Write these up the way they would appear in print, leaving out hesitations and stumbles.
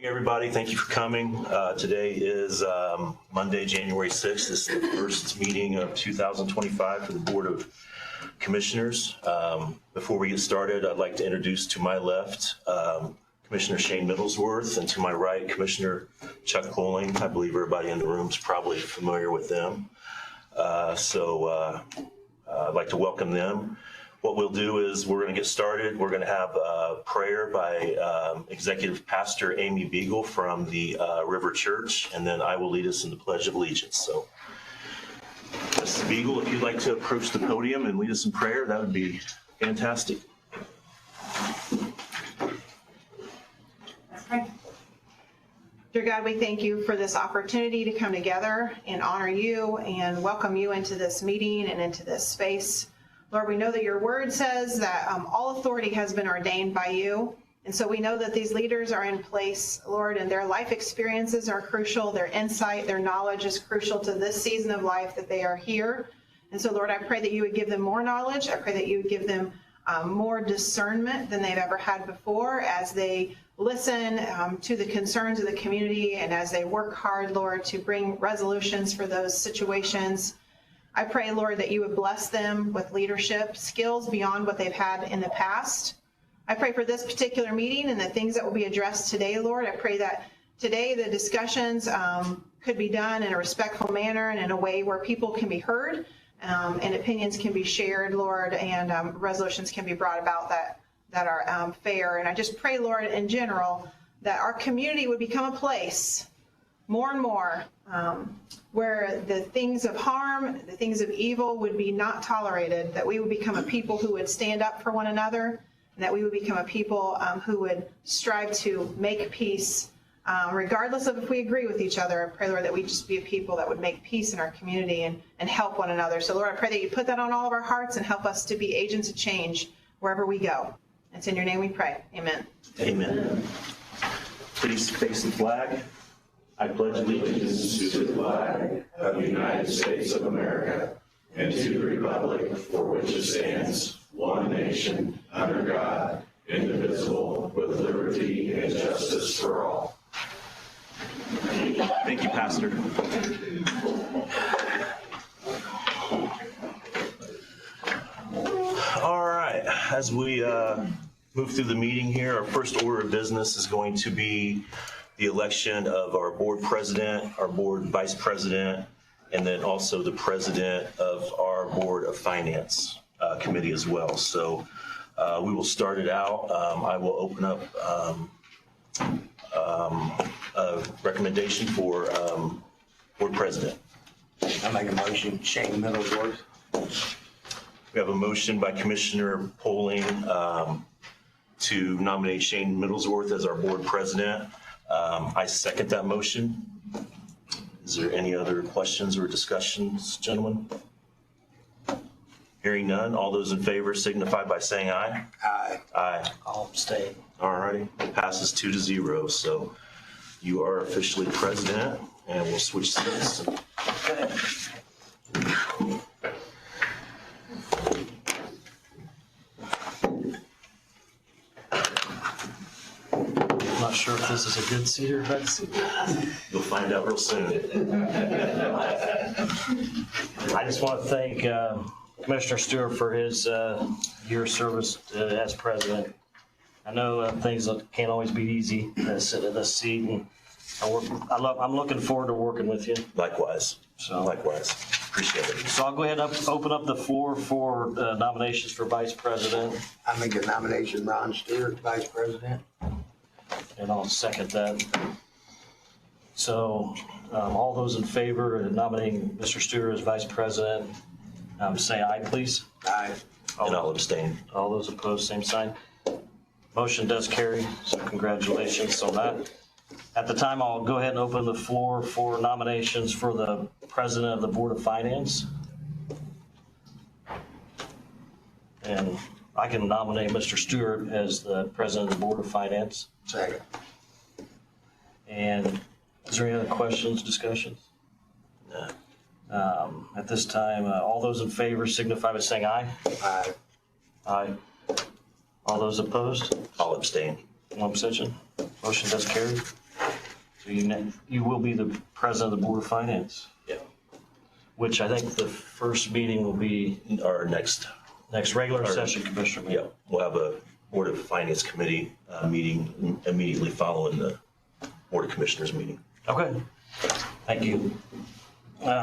Everybody, thank you for coming. Today is Monday, January 6th. This is the first meeting of 2025 for the Board of Commissioners. Before we get started, I'd like to introduce to my left Commissioner Shane Middlesworth, and to my right, Commissioner Chuck Poling. I believe everybody in the room is probably familiar with them. I'd like to welcome them. What we'll do is we're going to get started. We're going to have a prayer by Executive Pastor Amy Beagle from the River Church, and then I will lead us in the Pledge of Allegiance. So, Mrs. Beagle, if you'd like to approach the podium and lead us in prayer, that would be fantastic. Let's pray. Dear God, we thank you for this opportunity to come together and honor you and welcome you into this meeting and into this space. Lord, we know that your word says that all authority has been ordained by you. And so we know that these leaders are in place, Lord, and their life experiences are crucial. Their insight, their knowledge is crucial to this season of life that they are here. And so, Lord, I pray that you would give them more knowledge. I pray that you would give them more discernment than they've ever had before as they listen to the concerns of the community and as they work hard, Lord, to bring resolutions for those situations. I pray, Lord, that you would bless them with leadership skills beyond what they've had in the past. I pray for this particular meeting and the things that will be addressed today, Lord. I pray that today the discussions could be done in a respectful manner and in a way where people can be heard and opinions can be shared, Lord, and resolutions can be brought about that are fair. And I just pray, Lord, in general, that our community would become a place more and more where the things of harm, the things of evil would be not tolerated, that we would become a people who would stand up for one another, and that we would become a people who would strive to make peace, regardless of if we agree with each other. I pray, Lord, that we just be a people that would make peace in our community and help one another. So, Lord, I pray that you put that on all of our hearts and help us to be agents of change wherever we go. It's in your name we pray. Amen. Amen. Please face the flag. I pledge allegiance to the flag of the United States of America and to the republic for which it stands, one nation, under God, indivisible, with liberty and justice for all. Thank you, Pastor. All right, as we move through the meeting here, our first order of business is going to be the election of our board president, our board vice president, and then also the president of our board of finance committee as well. So we will start it out. I will open up a recommendation for board president. I make a motion, Shane Middlesworth. We have a motion by Commissioner Poling to nominate Shane Middlesworth as our board president. I second that motion. Is there any other questions or discussions, gentlemen? Hearing none, all those in favor signify by saying aye. Aye. Aye. I'll abstain. All righty, it passes 2-0. So you are officially president, and we'll switch seats. I'm not sure if this is a good seat or a bad seat. You'll find out real soon. I just want to thank Commissioner Stewart for his year of service as president. I know things can't always be easy sitting in this seat, and I'm looking forward to working with you. Likewise. So Likewise. Appreciate it. So I'll go ahead and open up the floor for nominations for vice president, I make a nomination, Ron Stewart, Vice President. and I'll second that. So all those in favor of nominating Mr. Stewart as vice president, say aye, please. Aye. And I'll abstain. All those opposed, same sign. Motion does carry, so congratulations on that. At the time, I'll go ahead and open the floor for nominations for the president of the Board of Finance. And I can nominate Mr. Stewart as the president of the Board of Finance. Second. And is there any other questions, discussions? No. At this time, all those in favor signify by saying aye. Aye. Aye. All those opposed? I'll abstain. One abstention. Motion does carry. So you will be the president of the Board of Finance, Yeah. which I think the first meeting will be Our next, regular session commissioner meeting. yeah, we'll have a Board of Finance Committee meeting immediately following the Board of Commissioners meeting. Okay, thank you.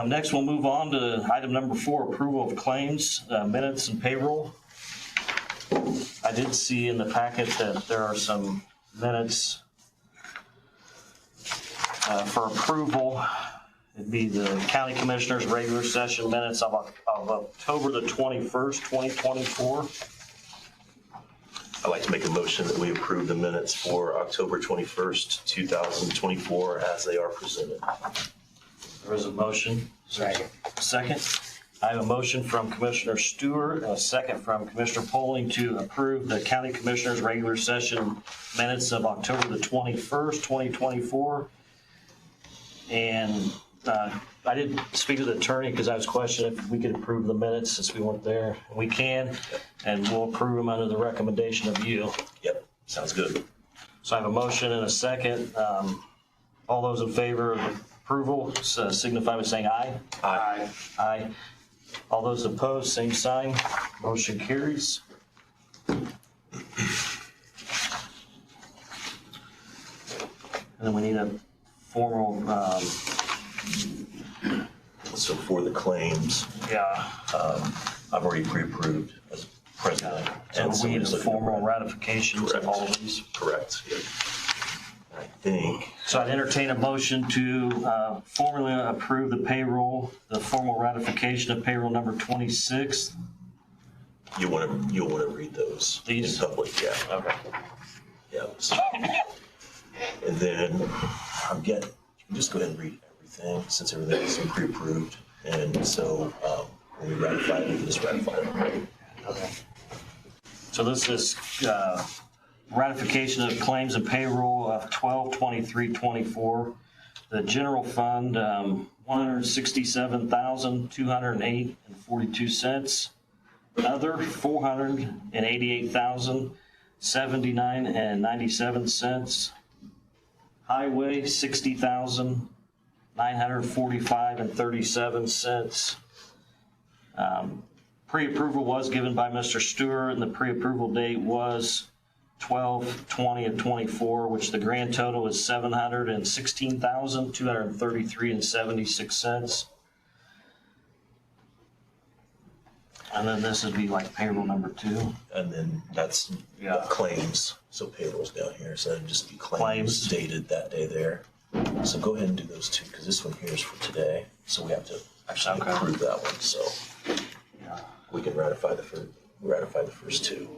Next, we'll move on to item number 4, approval of claims, minutes, and payroll. I did see in the packet that there are some minutes for approval. It'd be the County Commissioners' regular session minutes of October the 21st, 2024. I'd like to make a motion that we approve the minutes for October 21st, 2024 as they are presented. There is a motion. Second. Second. I have a motion from Commissioner Stewart and a second from Commissioner Poling to approve the County Commissioners' regular session minutes of October the 21st, 2024. And I did speak to the attorney because I was questioning if we could approve the minutes since we weren't there. We can, and we'll approve them under the recommendation of you. Yep, sounds good. So I have a motion and a second. All those in favor of approval signify by saying aye. Aye. Aye. All those opposed, same sign. Motion carries. And then we need a formal, So for the claims, I've already pre-approved as president. So and we need a somebody's looking to formal write- ratification of all of these. Correct, yeah. I think, So I'd entertain a motion to formally approve the payroll, the formal ratification of payroll number 26. you'll want to read those in These? public, yeah. Okay. Yeah. So- And then you can just go ahead and read everything since everything's pre-approved. And so when we ratify it, we can just ratify it. Okay. So this is ratification of claims and payroll of 12/23/24. The general fund, $167,208.42. Other, $488,079.97. Highway, $60,945.37. Pre-approval was given by Mr. Stewart, and the pre-approval date was 12/20/24, which the grand total is $716,233.76. And then this would be like payroll number 2. And then that's Yeah. claims. So payroll's down here. So it'd just be Claims. claims dated that day there. So go ahead and do those two because this one here is for today. So we have to actually Okay. approve that one. So Yeah. we can ratify the first two.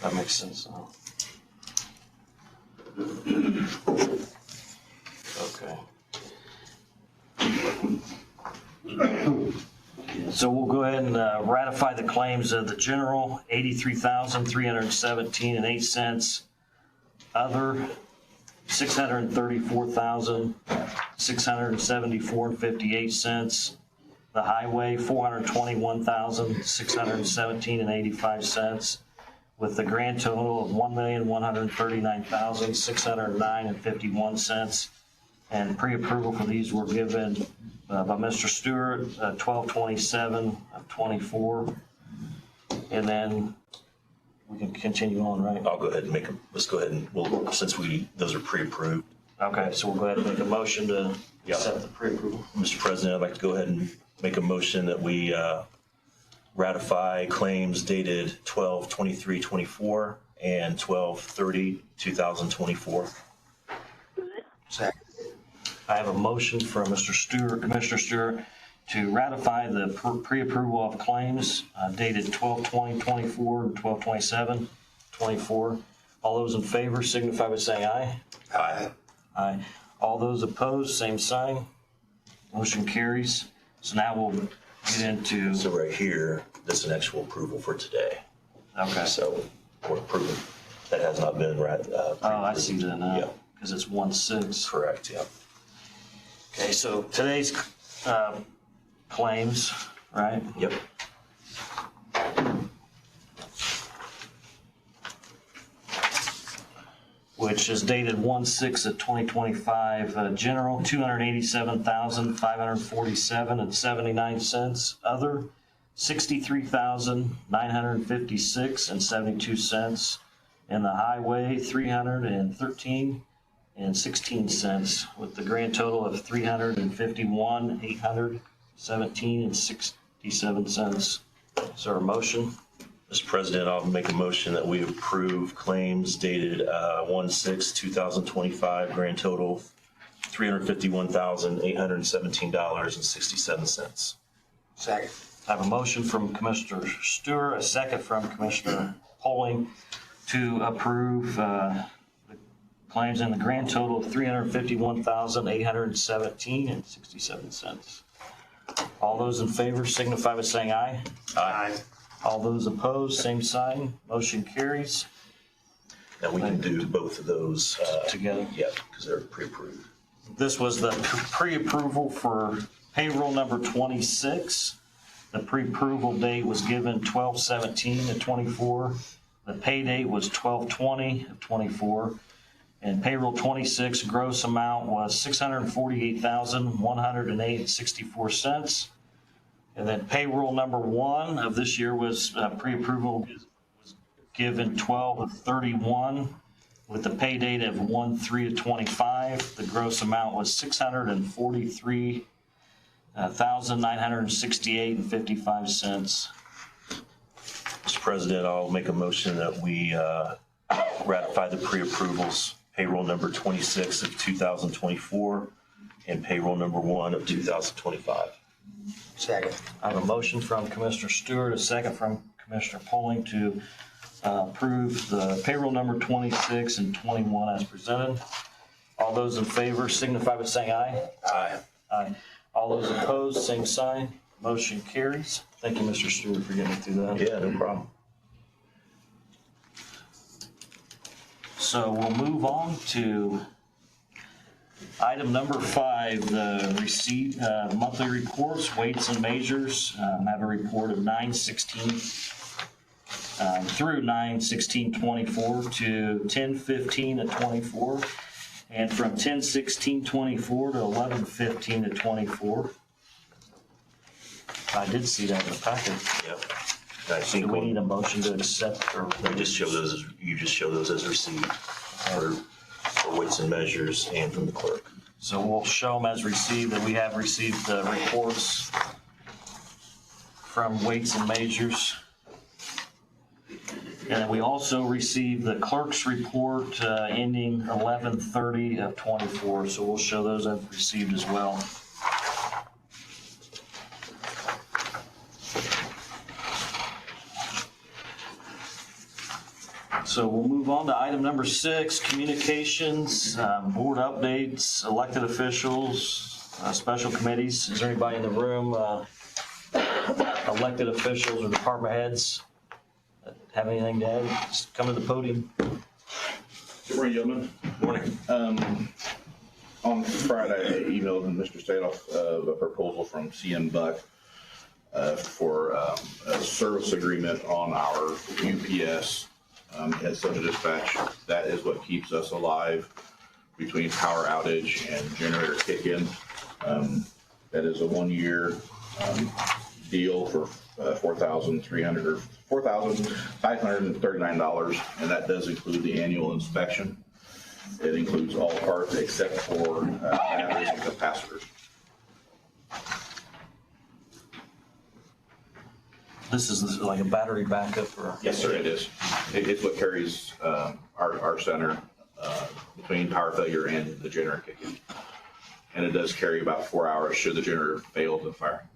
That makes sense now. Okay. So we'll go ahead and ratify the claims of the general, $83,317.08. Other, $634,674.58. The highway, $421,617.85. With the grand total of $1,139,609.51. And pre-approval for these were given by Mr. Stewart, 12/27/24. And then we can continue on, right? I'll go ahead and let's go ahead and since those are pre-approved. Okay, so we'll go ahead and make a motion to Yeah. accept the pre-approval. Mr. President, I'd like to go ahead and make a motion that we ratify claims dated 12/23/24 and 12/30/2024. Second. I have a motion from Mr. Stewart, Commissioner Stewart, to ratify the pre-approval of claims dated 12/20/24 and 12/27/24. All those in favor signify by saying aye. Aye. Aye. All those opposed, same sign. Motion carries. So now we'll get into, So right here, this is an actual approval for today. okay. So we're approving. That has not been Oh, I see that now, Yeah. because it's 1/6. Correct, yeah. Okay, so today's claims, right? Yep. which is dated 1/6/2025. General, $287,547.79. Other, $63,956.72. And the highway, $313.16, with the grand total of $351,817.67. Is there a motion? Mr. President, I'll make a motion that we approve claims dated 1/6/2025, grand total $351,817.67. Second. I have a motion from Commissioner Stewart, a second from Commissioner Polling to approve the claims in the grand total of $351,817.67. All those in favor signify by saying aye. Aye. All those opposed, same sign. Motion carries. And we can do both of those Together. Yeah, because they're pre-approved. This was the pre-approval for payroll number 26. The pre-approval date was given 12/17/24. The pay date was 12/20/24. And payroll 26 gross amount was $648,108.64. And then payroll number 1 of this year was pre-approval was given 12/31 with the pay date of 1/3/25. The gross amount was $643,968.55. Mr. President, I'll make a motion that we ratify the pre-approvals, payroll number 26 of 2024 and payroll number 1 of 2025. Second. I have a motion from Commissioner Stewart, a second from Commissioner Polling to approve the payroll number 26 and 21 as presented. All those in favor signify by saying aye. Aye. Aye. All those opposed, same sign. Motion carries. Thank you, Mr. Stewart, for getting me through that. Yeah, no problem. So we'll move on to item number 5, the receipt, monthly reports, weights and measures. I have a report of 9/16 through 9/16/24 to 10/15/24, and from 10/16/24 to 11/15/24. I did see that in the packet. Yep. I Do think we need a motion to accept or? you just show those as received for weights and measures and from the clerk. So we'll show them as received, that we have received the reports from weights and measures. And then we also received the clerk's report ending 11/30/24. So we'll show those as received as well. So we'll move on to item number 6, communications, board updates, elected officials, special committees. Is there anybody in the room, elected officials or department heads that have anything to add? Just come to the podium. Good morning, gentlemen. Morning. On Friday, I emailed Mr. Stadoff a proposal from CM Buck for a service agreement on our UPS at Central Dispatch. That is what keeps us alive between power outage and generator kick-in. That is a 1-year deal for $4,539, and that does include the annual inspection. It includes all parts except for batteries and capacitors. This is like a battery backup or? Yes, sir, it is. It's what carries our center between power failure and the generator kick-in. And it does carry about 4 hours should the generator fail to fire.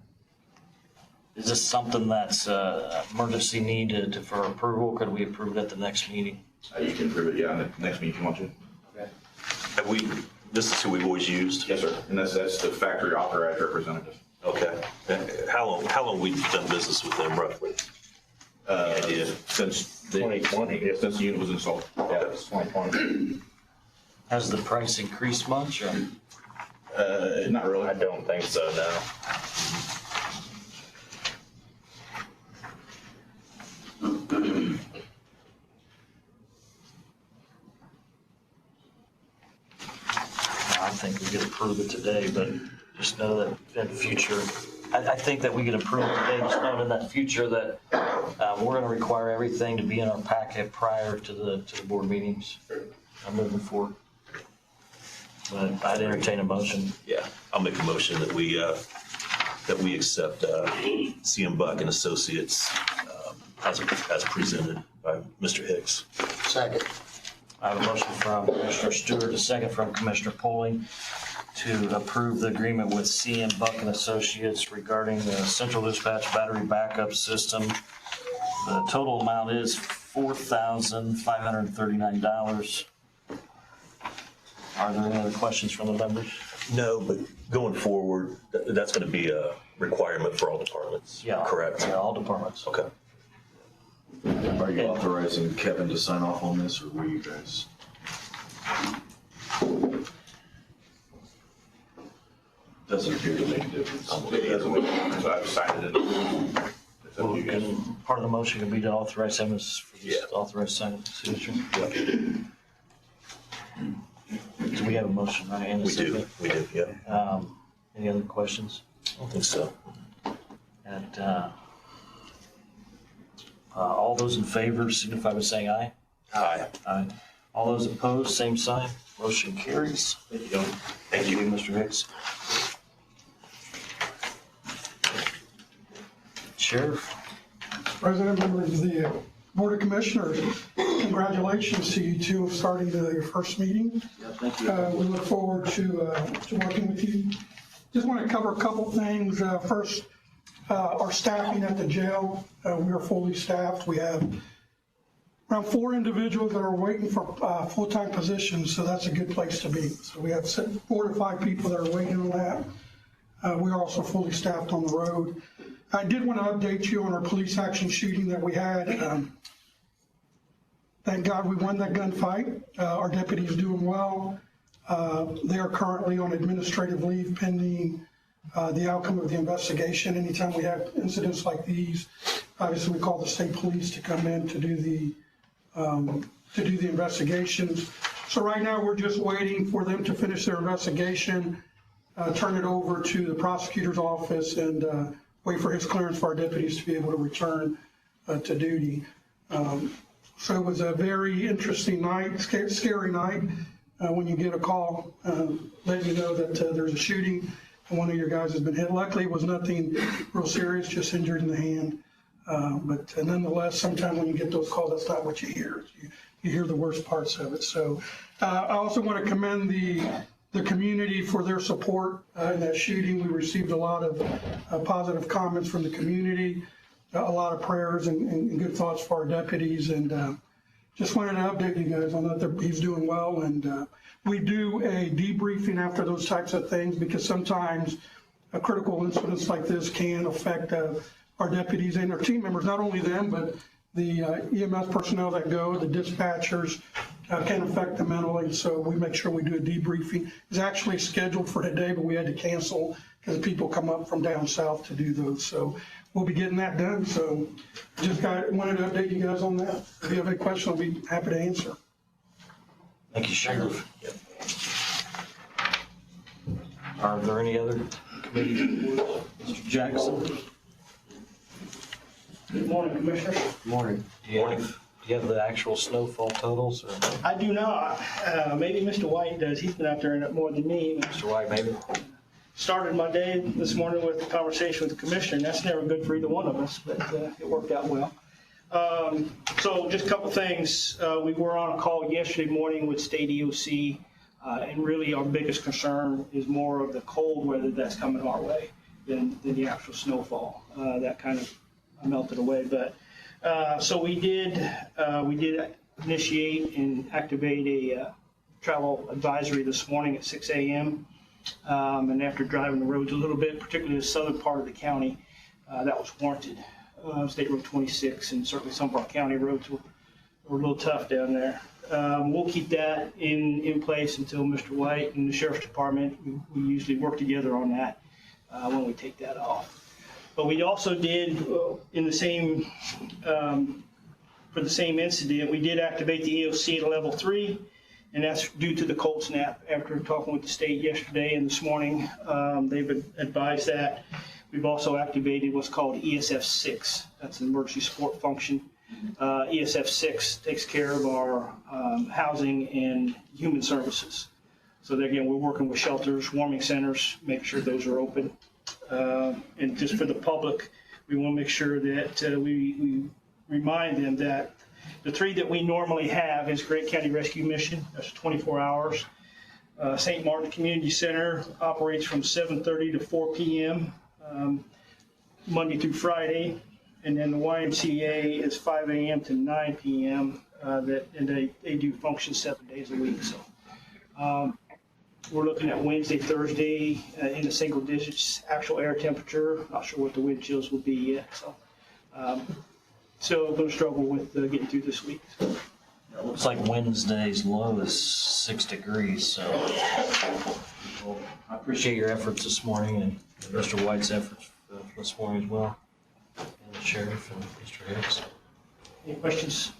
Is this something that's emergency needed for approval? Could we approve it at the next meeting? You can prove it, yeah, in the next meeting if you want to. This is who we've always used? Yes, sir. And that's the factory authorized representative. Okay. How long we've done business with them roughly? Idea? Since 2020. Yeah, since the unit was installed. Yeah, it's 2020. Has the price increased much or? Not really. I don't think so, no. think we could approve it today, but just know that in future, I think that we could approve it today, just knowing in that future that we're going to require everything to be in our packet prior to the board meetings moving forward. But I'd entertain a motion. Yeah, I'll make a motion that we accept CM Buck and Associates as presented by Mr. Hicks. Second. I have a motion from Commissioner Stewart, a second from Commissioner Poling, to approve the agreement with CM Buck and Associates regarding the central dispatch battery backup system. The total amount is $4,539. Are there any other questions from the members? No, but going forward, that's going to be a requirement for all departments. Yeah. Correct? Yeah, all departments. Okay. Are you authorizing Kevin to sign off on this, or will you guys? Doesn't appear to make a difference. It doesn't make sense, so I've signed it. It's up to you guys. And part of the motion can be to authorize him for this Yeah. authorized signature. Do we have a motion, right? And a We do, second? we do, yeah. Any other questions? I don't think so. And all those in favor signify by saying aye. Aye. Aye. All those opposed, same sign. Motion carries. Thank you. Thank you, Mr. Hicks. Sheriff. President, members of the Board of Commissioners, congratulations to you two of starting your first meeting. Thank We look forward to working with you. Just want to cover a couple things. First, our staffing at the jail. We are fully staffed. We have around 4 individuals that are waiting for full-time positions, so that's a good place to be. So we have 4 to 5 people that are waiting on that. We are also fully staffed on the road. I did want to update you on our police action shooting that we had. Thank God we won that gunfight. Our deputy is doing well. They are currently on administrative leave pending the outcome of the investigation. Anytime we have incidents like these, obviously we call the state police to come in to do the investigations. So right now we're just waiting for them to finish their investigation, turn it over to the prosecutor's office, and wait for his clearance for our deputies to be able to return to duty. So it was a very interesting night, scary night, when you get a call letting you know that there's a shooting and one of your guys has been hit. Luckily, it was nothing real serious, just injured in the hand. But nonetheless, sometimes when you get those calls, that's not what you hear. You hear the worst parts of it. So I also want to commend the community for their support in that shooting. We received a lot of positive comments from the community, a lot of prayers and good thoughts for our deputies, and just wanted to update you guys on that he's doing well. And we do a debriefing after those types of things, because sometimes critical incidents like this can affect our deputies and our team members, not only them, but the EMS personnel that go, the dispatchers, can affect them mentally. So we make sure we do a debriefing. It's actually scheduled for today, but we had to cancel because people come up from down south to do those. So we'll be getting that done. So just wanted to update you guys on that. If you have any questions, I'll be happy to answer. Thank you, Sheriff. Are there any other committee reports? Mr. Jackson? Good morning, Commissioners. Good morning. Do you have the actual snowfall totals? Or I do not. Maybe Mr. White does. He's been out there more than me. Mr. White, maybe? Started my day this morning with a conversation with the Commissioner, and that's never good for either one of us, but it worked out well. So just a couple things. We were on a call yesterday morning with State EOC, and really our biggest concern is more of the cold weather that's coming our way than the actual snowfall. That kind of melted away, but so we did initiate and activate a travel advisory this morning at 6 a.m. And after driving the roads a little bit, particularly the southern part of the county, that was warranted. State Road 26 and certainly some of our county roads were a little tough down there. We'll keep that in place until Mr. White and the Sheriff's Department, we usually work together on that when we take that off. But we also did, in the same, for the same incident, we did activate the EOC at a level 3, And that's due to the cold snap. After talking with the state yesterday and this morning, they've advised that. We've also activated what's called ESF 6. That's an emergency support function. ESF 6 takes care of our housing and human services. So again, we're working with shelters, warming centers, make sure those are open. And just for the public, we want to make sure that we remind them that the 3 that we normally have is Grant County Rescue Mission. That's 24 hours. St. Martin Community Center operates from 7:30 to 4 p.m. Monday through Friday. And then the YMCA is 5 a.m. to 9 p.m. And they do function 7 days a week. So we're looking at Wednesday, Thursday in the single digits, actual air temperature. Not sure what the wind chills will be yet. So going to struggle with getting through this week. It looks like Wednesday's low is 6 degrees, so well, I appreciate your efforts this morning and Mr. White's efforts this morning as well, and the sheriff and Mr. Hicks. Any questions?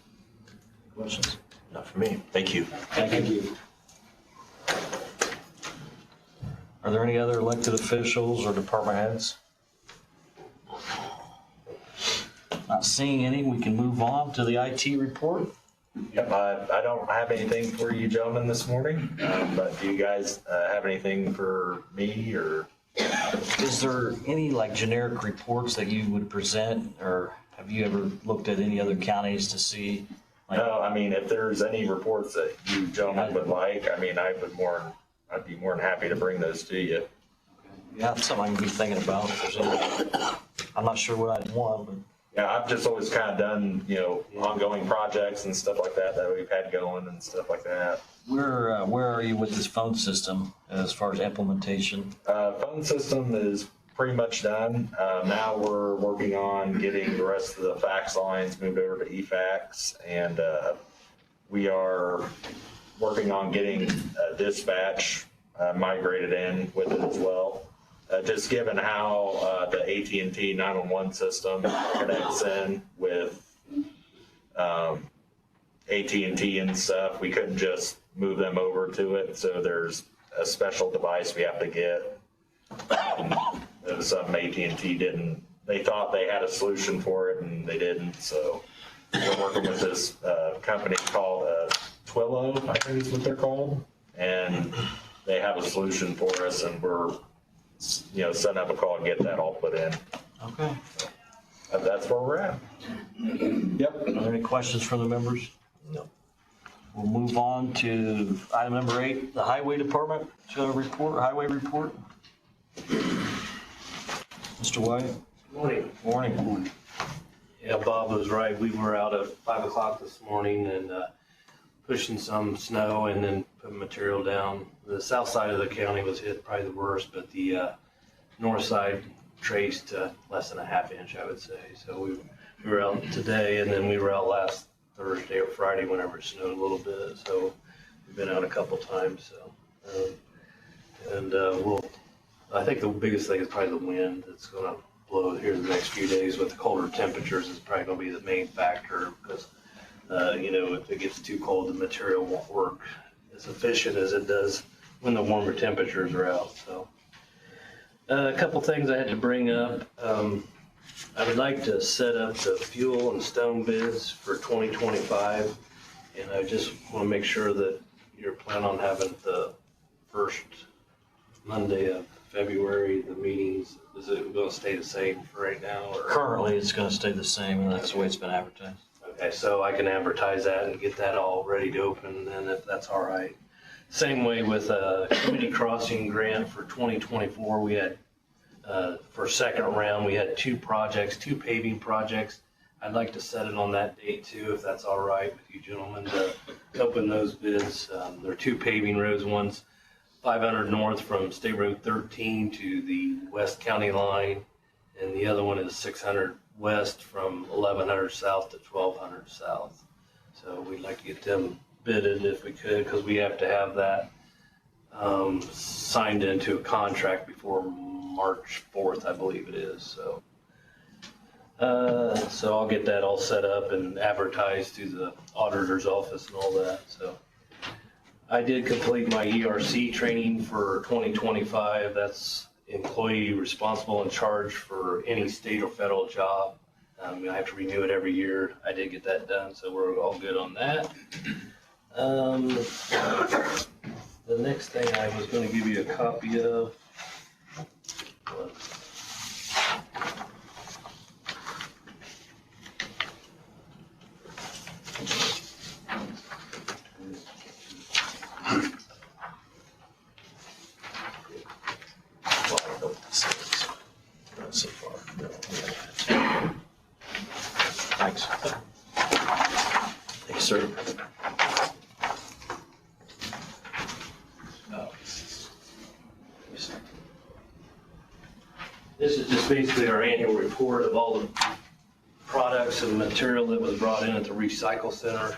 Questions? Not for me. Thank you. Thank you. Are there any other elected officials or department heads? Not seeing any, we can move on to the IT report. Yep, I don't have anything for you gentlemen this morning, but do you guys have anything for me or? Is there any like generic reports that you would present, or have you ever looked at any other counties to see? Like, No, I mean, if there's any reports that you gentlemen would like, I mean, I'd be more than happy to bring those to you. yeah, that's something I can be thinking about. If there's any, I'm not sure what I'd want, but Yeah, I've just always kind of done, ongoing projects and stuff like that we've had going and stuff like that. where are you with this phone system as far as implementation? Phone system is pretty much done. Now we're working on getting the rest of the fax lines moved over to eFax, and we are working on getting dispatch migrated in with it as well. Just given how the AT&T 911 system connects in with AT&T and stuff, we couldn't just move them over to it. So there's a special device we have to get. It was something AT&T didn't. They thought they had a solution for it, and they didn't. So we're working with this company called Twilio, I think is what they're called, and they have a solution for us, and we're setting up a call and get that all put in. Okay. That's where we're at. Yep. Are there any questions from the members? No. We'll move on to item number 8, the highway department highway report. Mr. White? Morning. Morning. Yeah, Bob was right. We were out at 5 o'clock this morning and pushing some snow and then putting material down. The south side of the county was hit probably the worst, but the north side traced less than a half inch, I would say. So we were out today, and then we were out last Thursday or Friday whenever it snowed a little bit. So we've been out a couple times. So I think the biggest thing is probably the wind that's going to blow here the next few days with the colder temperatures is probably going to be the main factor because, if it gets too cold, the material won't work as efficient as it does when the warmer temperatures are out. So a couple things I had to bring up. I would like to set up the fuel and stone bids for 2025, and I just want to make sure that you're planning on having the first Monday of February, the meetings. Is it going to stay the same for right now? Or? Currently, it's going to stay the same, and that's the way it's been advertised. Okay, so I can advertise that and get that all ready to open, and if that's all right. Same way with a community crossing grant for 2024. We had, for second round, we had 2 paving projects. I'd like to set it on that date too, if that's all right with you gentlemen, to open those bids. They're 2 paving roads. One's 500 north from State Road 13 to the West County line, and the other one is 600 west from 1100 south to 1200 south. So we'd like to get them bidded if we could, because we have to have that signed into a contract before March 4th, I believe it is. So I'll get that all set up and advertised to the auditor's office and all that. So I did complete my ERC training for 2025. That's employee responsible in charge for any state or federal job. I have to renew it every year. I did get that done, so we're all good on that. The next thing I was going to give you a copy of. Well, I don't know what this is. Not so far. No. Thanks. Thanks, sir. This is just basically our annual report of all the products and material that was brought in at the recycle center.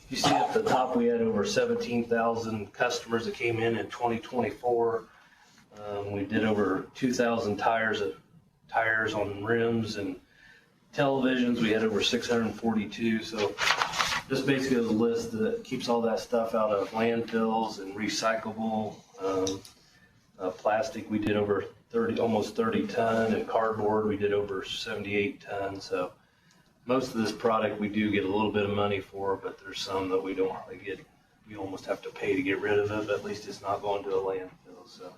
You see at the top, we had over 17,000 customers that came in 2024. We did over 2,000 tires on rims and televisions. We had over 642. So just basically a list that keeps all that stuff out of landfills and recyclable. Plastic, we did over almost 30 ton, and cardboard, we did over 78 tons. So most of this product we do get a little bit of money for, but there's some that we don't really get. You almost have to pay to get rid of it, but at least it's not going to a landfill. So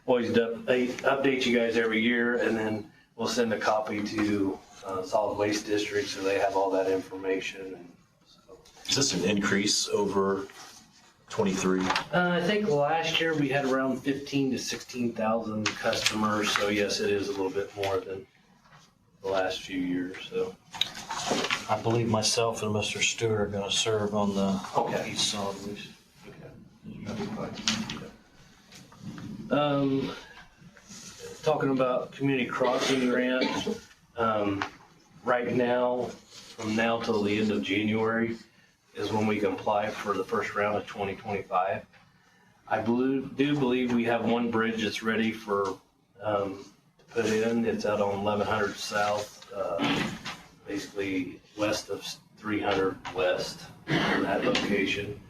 always update you guys every year, and then we'll send a copy to Solid Waste District so they have all that information. And so. Is this an increase over 23? I think last year we had around 15 to 16,000 customers. So yes, it is a little bit more than the last few years. So I believe myself and Mr. Stewart are gonna serve on the Okay. East Solid Waste. Talking about community crossing grant, right now, from now till the end of January is when we can apply for the first round of 2025. I do believe we have one bridge that's ready for to put in. It's out on 1100 South, basically west of 300 West, in that location.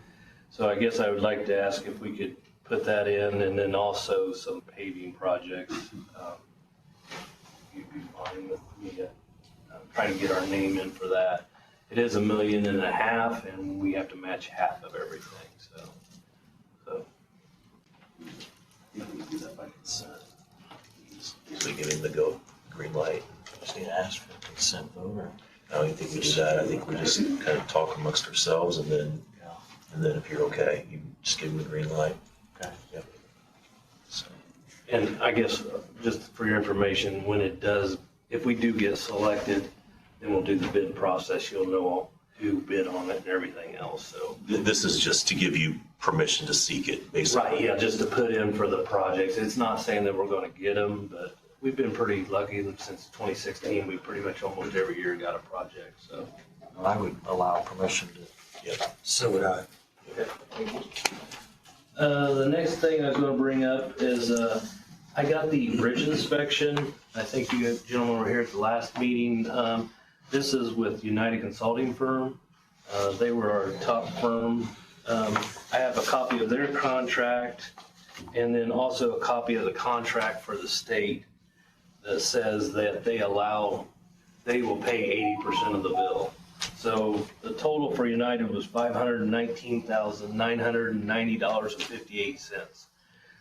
So I guess I would like to ask if we could put that in, and then also some paving projects. You'd be fine with me trying to get our name in for that. It is $1.5 million, and we have to match half of everything. So We do that by consent. Usually giving the green light. Just need to ask for a consent vote, or? I don't think we do that. I think we just kind of talk amongst ourselves, and then if you're okay, you just give them the green light. Okay. Yep. So, And I guess, just for your information, if we do get selected, then we'll do the bid process. You'll know who bid on it and everything else, so. this is just to give you permission to seek it, basically. Right, yeah, just to put in for the projects. It's not saying that we're gonna get them, but we've been pretty lucky since 2016. We pretty much almost every year got a project, so. I would allow permission to. Yep. So would I. The next thing I was gonna bring up is, I got the bridge inspection. I think you gentlemen were here at the last meeting. This is with United Consulting Firm. They were our top firm. I have a copy of their contract, and then also a copy of the contract for the state that says that they will pay 80% of the bill. So the total for United was $519,990.58.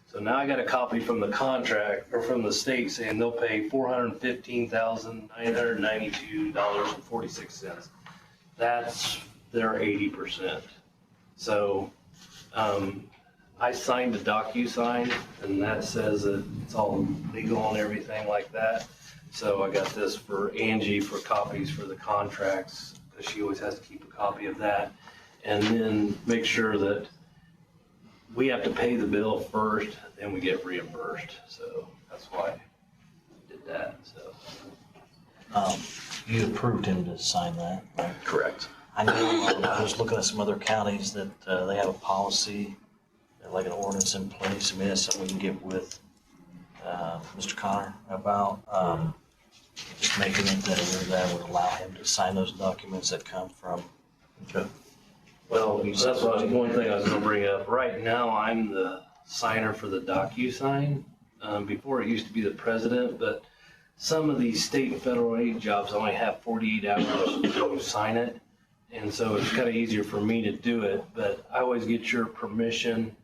So now I got a copy from the contract, or from the state, saying they'll pay $415,992.46. That's their 80%. So I signed a DocuSign, and that says that it's all legal and everything like that. So I got this for Angie for copies for the contracts, because she always has to keep a copy of that. And then make sure that we have to pay the bill first, then we get reimbursed. So that's why I did that, so. You approved him to sign that, right? Correct. I know, I was looking at some other counties that they have a policy, like an ordinance in place. I mean, that's something we can get with Mr. Connor about, just making it that would allow him to sign those documents that come from Okay. Well, that's one thing I was gonna bring up. Right now, I'm the signer for the DocuSign. Before it used to be the president, but some of these state and federal aid jobs only have 48 hours to sign it. And so it's kind of easier for me to do it, but I always get your permission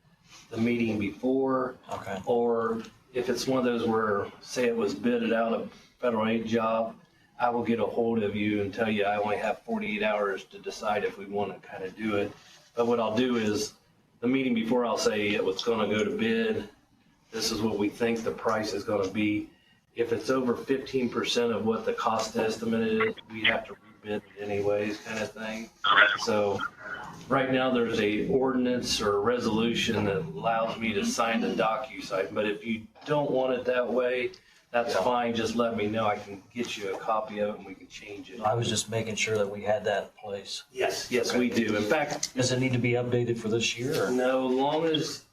the meeting before. Okay. Or if it's one of those where, say it was bidded out a federal aid job, I will get a hold of you and tell you I only have 48 hours to decide if we want to kind of do it. But what I'll do is, the meeting before, I'll say it was going to go to bid. This is what we think the price is going to be. If it's over 15% of what the cost estimate is, we have to rebid it anyways, kind of thing. So right now, there's a ordinance or a resolution that allows me to sign the DocuSign. But if you don't want it that way, that's fine. Just let me know. I can get you a copy of it and we can change it. I was just making sure that we had that in place. Yes, we do. In fact, Does it need to be updated for this year? Or? no, long as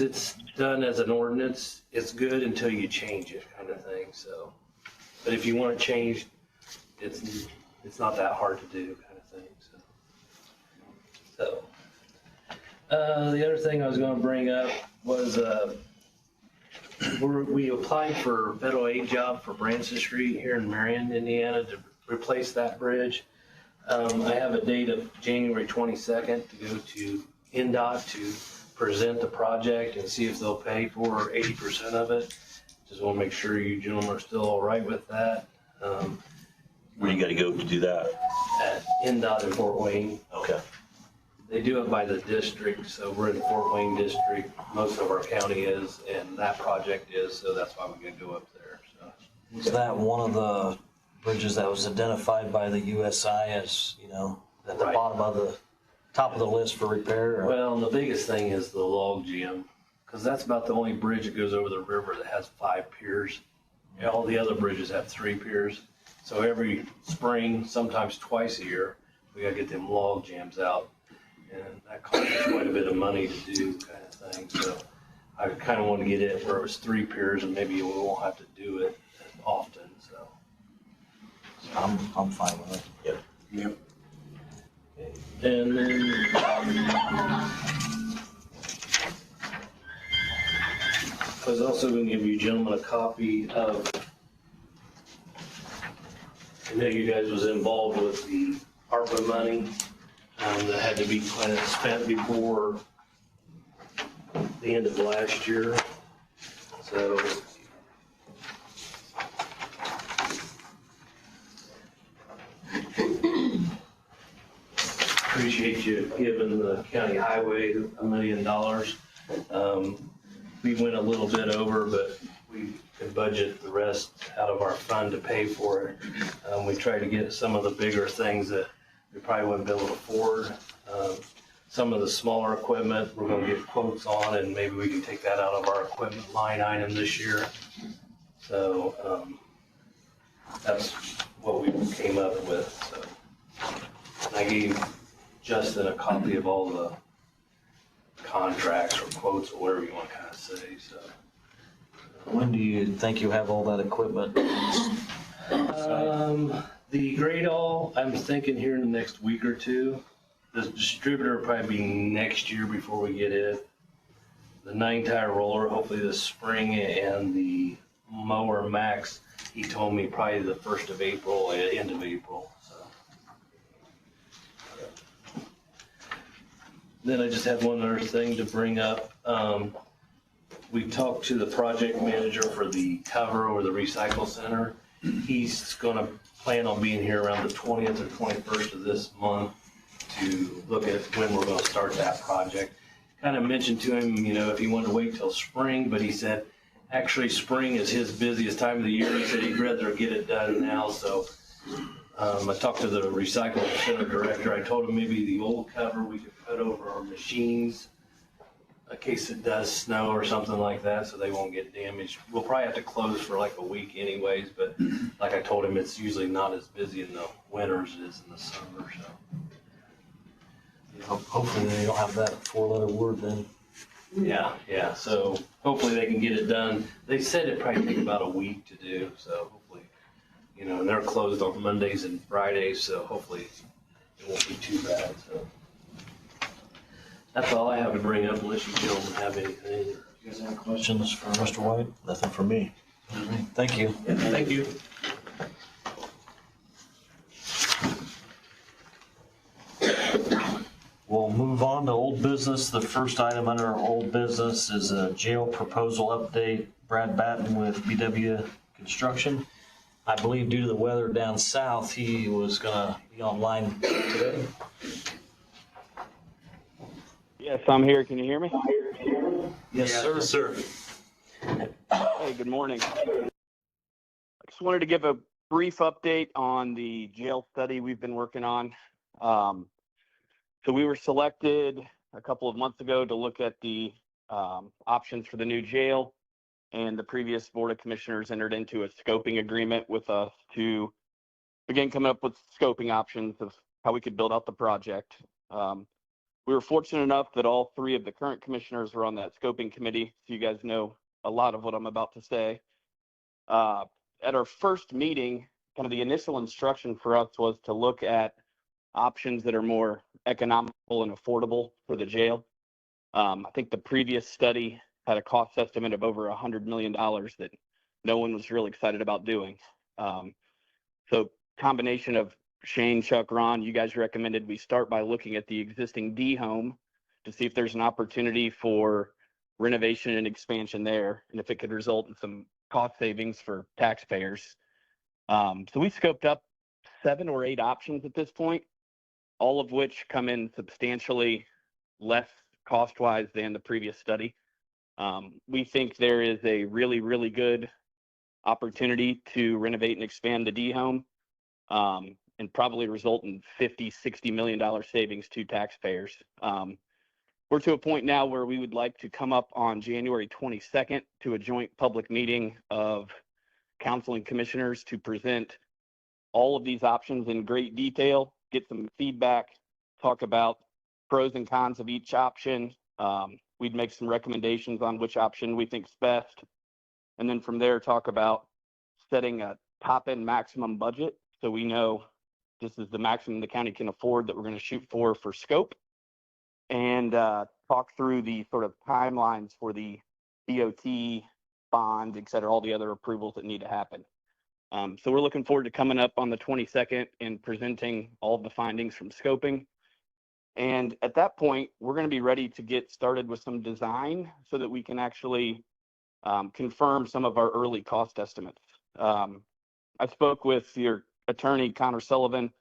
it's done as an ordinance, it's good until you change it, kind of thing. So, but if you want to change, it's not that hard to do, kind of thing. So, the other thing I was going to bring up was we applied for federal aid job for Branson Street here in Marion, Indiana, to replace that bridge. I have a date of January 22nd to go to NDOT to present the project and see if they'll pay for 80% of it. Just want to make sure you gentlemen are still all right with that. Where you gotta go to do that? At NDOT in Fort Wayne. Okay. They do it by the district, so we're in the Fort Wayne district. Most of our county is, and that project is, so that's why we gotta go up there, so. Was that one of the bridges that was identified by the USI as, at the Right. bottom of the top of the list for repair? Or? Well, and the biggest thing is the log jam, because that's about the only bridge that goes over the river that has 5 piers. All the other bridges have 3 piers. So every spring, sometimes twice a year, we gotta get them log jams out. And that costs quite a bit of money to do, kind of thing. So I kind of want to get it where it was 3 piers and maybe we won't have to do it as often, so. I'm fine with it. Yep. And then I was also going to give you gentlemen a copy of, I know you guys was involved with the ARPA money that had to be kind of spent before the end of last year. So appreciate you giving the county highway $1 million. We went a little bit over, but we could budget the rest out of our fund to pay for it. We tried to get some of the bigger things that we probably wouldn't be able to afford. Some of the smaller equipment, we're gonna get quotes on, and maybe we can take that out of our equipment line item this year. So, that's what we came up with, so. And I gave Justin a copy of all the contracts or quotes or whatever you want to kind of say, so. When do you think you have all that equipment? The grade all, I'm thinking here in the next week or two. The distributor will probably be next year before we get it. The 9-tire roller, hopefully this spring, and the mower max, he told me probably the 1st of April, end of April, so. Then I just had one other thing to bring up. We talked to the project manager for the cover over the recycle center. He's gonna plan on being here around the 20th or 21st of this month to look at when we're gonna start that project. Kind of mentioned to him, if he wanted to wait till spring, but he said, actually spring is his busiest time of the year. He said he'd rather get it done now, so I talked to the recycle center director. I told him maybe the old cover we could put over our machines in case it does snow or something like that, so they won't get damaged. We'll probably have to close for like a week anyways, but like I told him, it's usually not as busy in the winter as it is in the summer, so. Hopefully they don't have that 4-letter word then. Yeah, so hopefully they can get it done. They said it'd probably take about a week to do, so hopefully, and they're closed on Mondays and Fridays, so hopefully it won't be too bad, so. That's all I have to bring up unless you gentlemen have anything. You guys have any questions for Mr. White? Nothing from me. Thank you. Thank you. We'll move on to old business. The first item under our old business is a jail proposal update. Brad Batten with BW Construction. I believe due to the weather down south, he was gonna be online today. Yes, I'm here. Can you hear me? Yes, sir. Yes, sir. Hey, good morning. I just wanted to give a brief update on the jail study we've been working on. So we were selected a couple of months ago to look at the options for the new jail, and the previous Board of Commissioners entered into a scoping agreement with us to begin coming up with scoping options of how we could build out the project. We were fortunate enough that all three of the current commissioners were on that scoping committee, so you guys know a lot of what I'm about to say. At our first meeting, kind of the initial instruction for us was to look at options that are more economical and affordable for the jail. I think the previous study had a cost estimate of over $100 million that no one was really excited about doing. So combination of Shane, Chuck, Ron, you guys recommended we start by looking at the existing D home to see if there's an opportunity for renovation and expansion there, and if it could result in some cost savings for taxpayers. So we scoped up 7 or 8 options at this point, all of which come in substantially less cost-wise than the previous study. We think there is a really, really good opportunity to renovate and expand the D home, and probably result in $50–60 million savings to taxpayers. We're to a point now where we would like to come up on January 22nd to a joint public meeting of council and commissioners to present all of these options in great detail, get some feedback, talk about pros and cons of each option. We'd make some recommendations on which option we think's best. And then from there, talk about setting a top end maximum budget, so we know this is the maximum the county can afford that we're going to shoot for scope, and talk through the sort of timelines for the DOT, bond, et cetera, all the other approvals that need to happen. So we're looking forward to coming up on the 22nd and presenting all of the findings from scoping. And at that point, we're going to be ready to get started with some design so that we can actually confirm some of our early cost estimates. I spoke with your attorney, Connor Sullivan.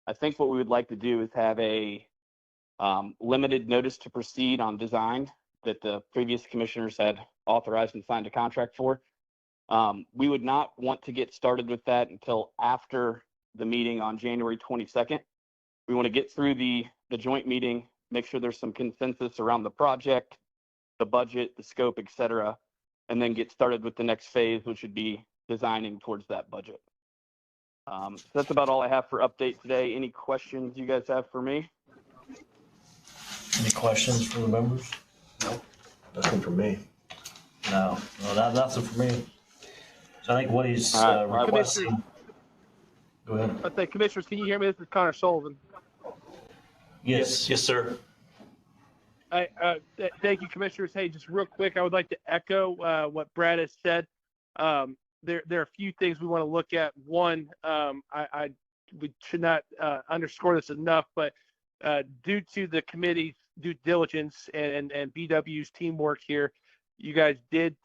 I think what we would like to do is have a limited notice to proceed on design that the previous commissioners had authorized and signed a contract for. We would not want to get started with that until after the meeting on January 22nd. We want to get through the joint meeting, make sure there's some consensus around the project, the budget, the scope, et cetera, and then get started with the next phase, which would be designing towards that budget. So that's about all I have for update today. Any questions you guys have for me? Any questions from the members? Nothing from me. No, nothing for me. So I think what he's requesting. Go ahead. I think, Commissioners, can you hear me? This is Connor Sullivan. Yes. Yes, sir. Thank you, Commissioners. Hey, just real quick, I would like to echo what Brad has said. There are a few things we want to look at. One, we should not underscore this enough, but due to the committee's due diligence and BW's teamwork here, you guys did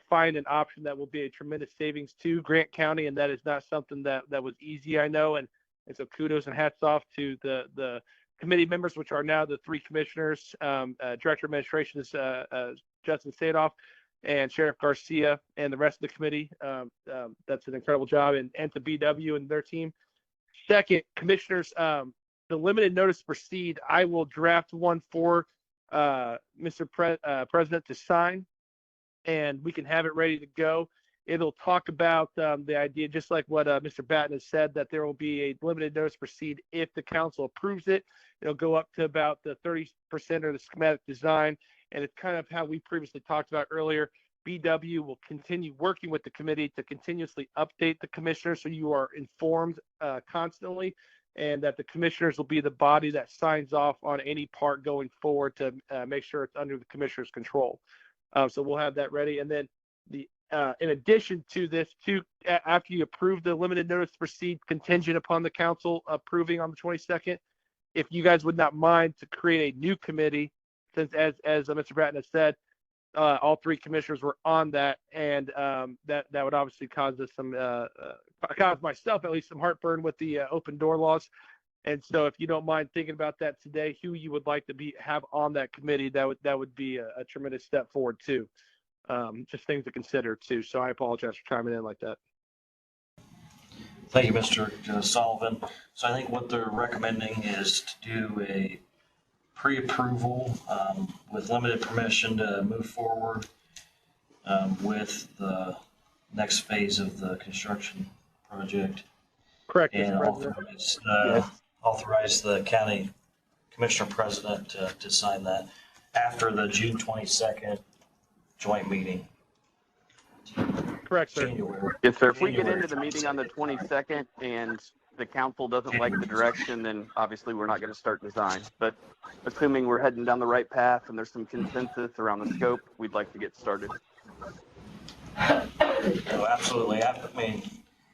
find an option that will be a tremendous savings to Grant County, and that is not something that was easy, I know. And so kudos and hats off to the committee members, which are now the 3 commissioners. Director of Administration is Justin Sadoff, and Sheriff Garcia, and the rest of the committee. That's an incredible job, and to BW and their team. Second, Commissioners, the limited notice to proceed, I will draft one for Mr. President to sign, and we can have it ready to go. It'll talk about the idea, just like what Mr. Batten has said, that there will be a limited notice to proceed if the council approves it. It'll go up to about the 30% of the schematic design, and it's kind of how we previously talked about earlier. BW will continue working with the committee to continuously update the commissioners so you are informed constantly. and that the commissioners will be the body that signs off on any part going forward to make sure it's under the commissioner's control. So we'll have that ready. And then in addition to this, after you approve the limited notice to proceed contingent upon the council approving on the 22nd, if you guys would not mind to create a new committee, since as Mr. Bratton has said, all three commissioners were on that, and that would obviously cause us cause myself at least some heartburn with the open door laws. And so if you don't mind thinking about that today, who you would like to have on that committee, that would be a tremendous step forward too. Just things to consider too. So I apologize for chiming in like that. Thank you, Mr. Sullivan. So I think what they're recommending is to do a pre-approval with limited permission to move forward with the next phase of the construction project. Correct. And authorize the county commissioner president to sign that after the June 22nd joint meeting. Correct, sir. January. Yes, sir. If we get into the meeting on the 22nd and the council doesn't like the direction, then obviously we're not going to start design. But assuming we're heading down the right path and there's some consensus around the scope, we'd like to get started. Oh, absolutely. I mean,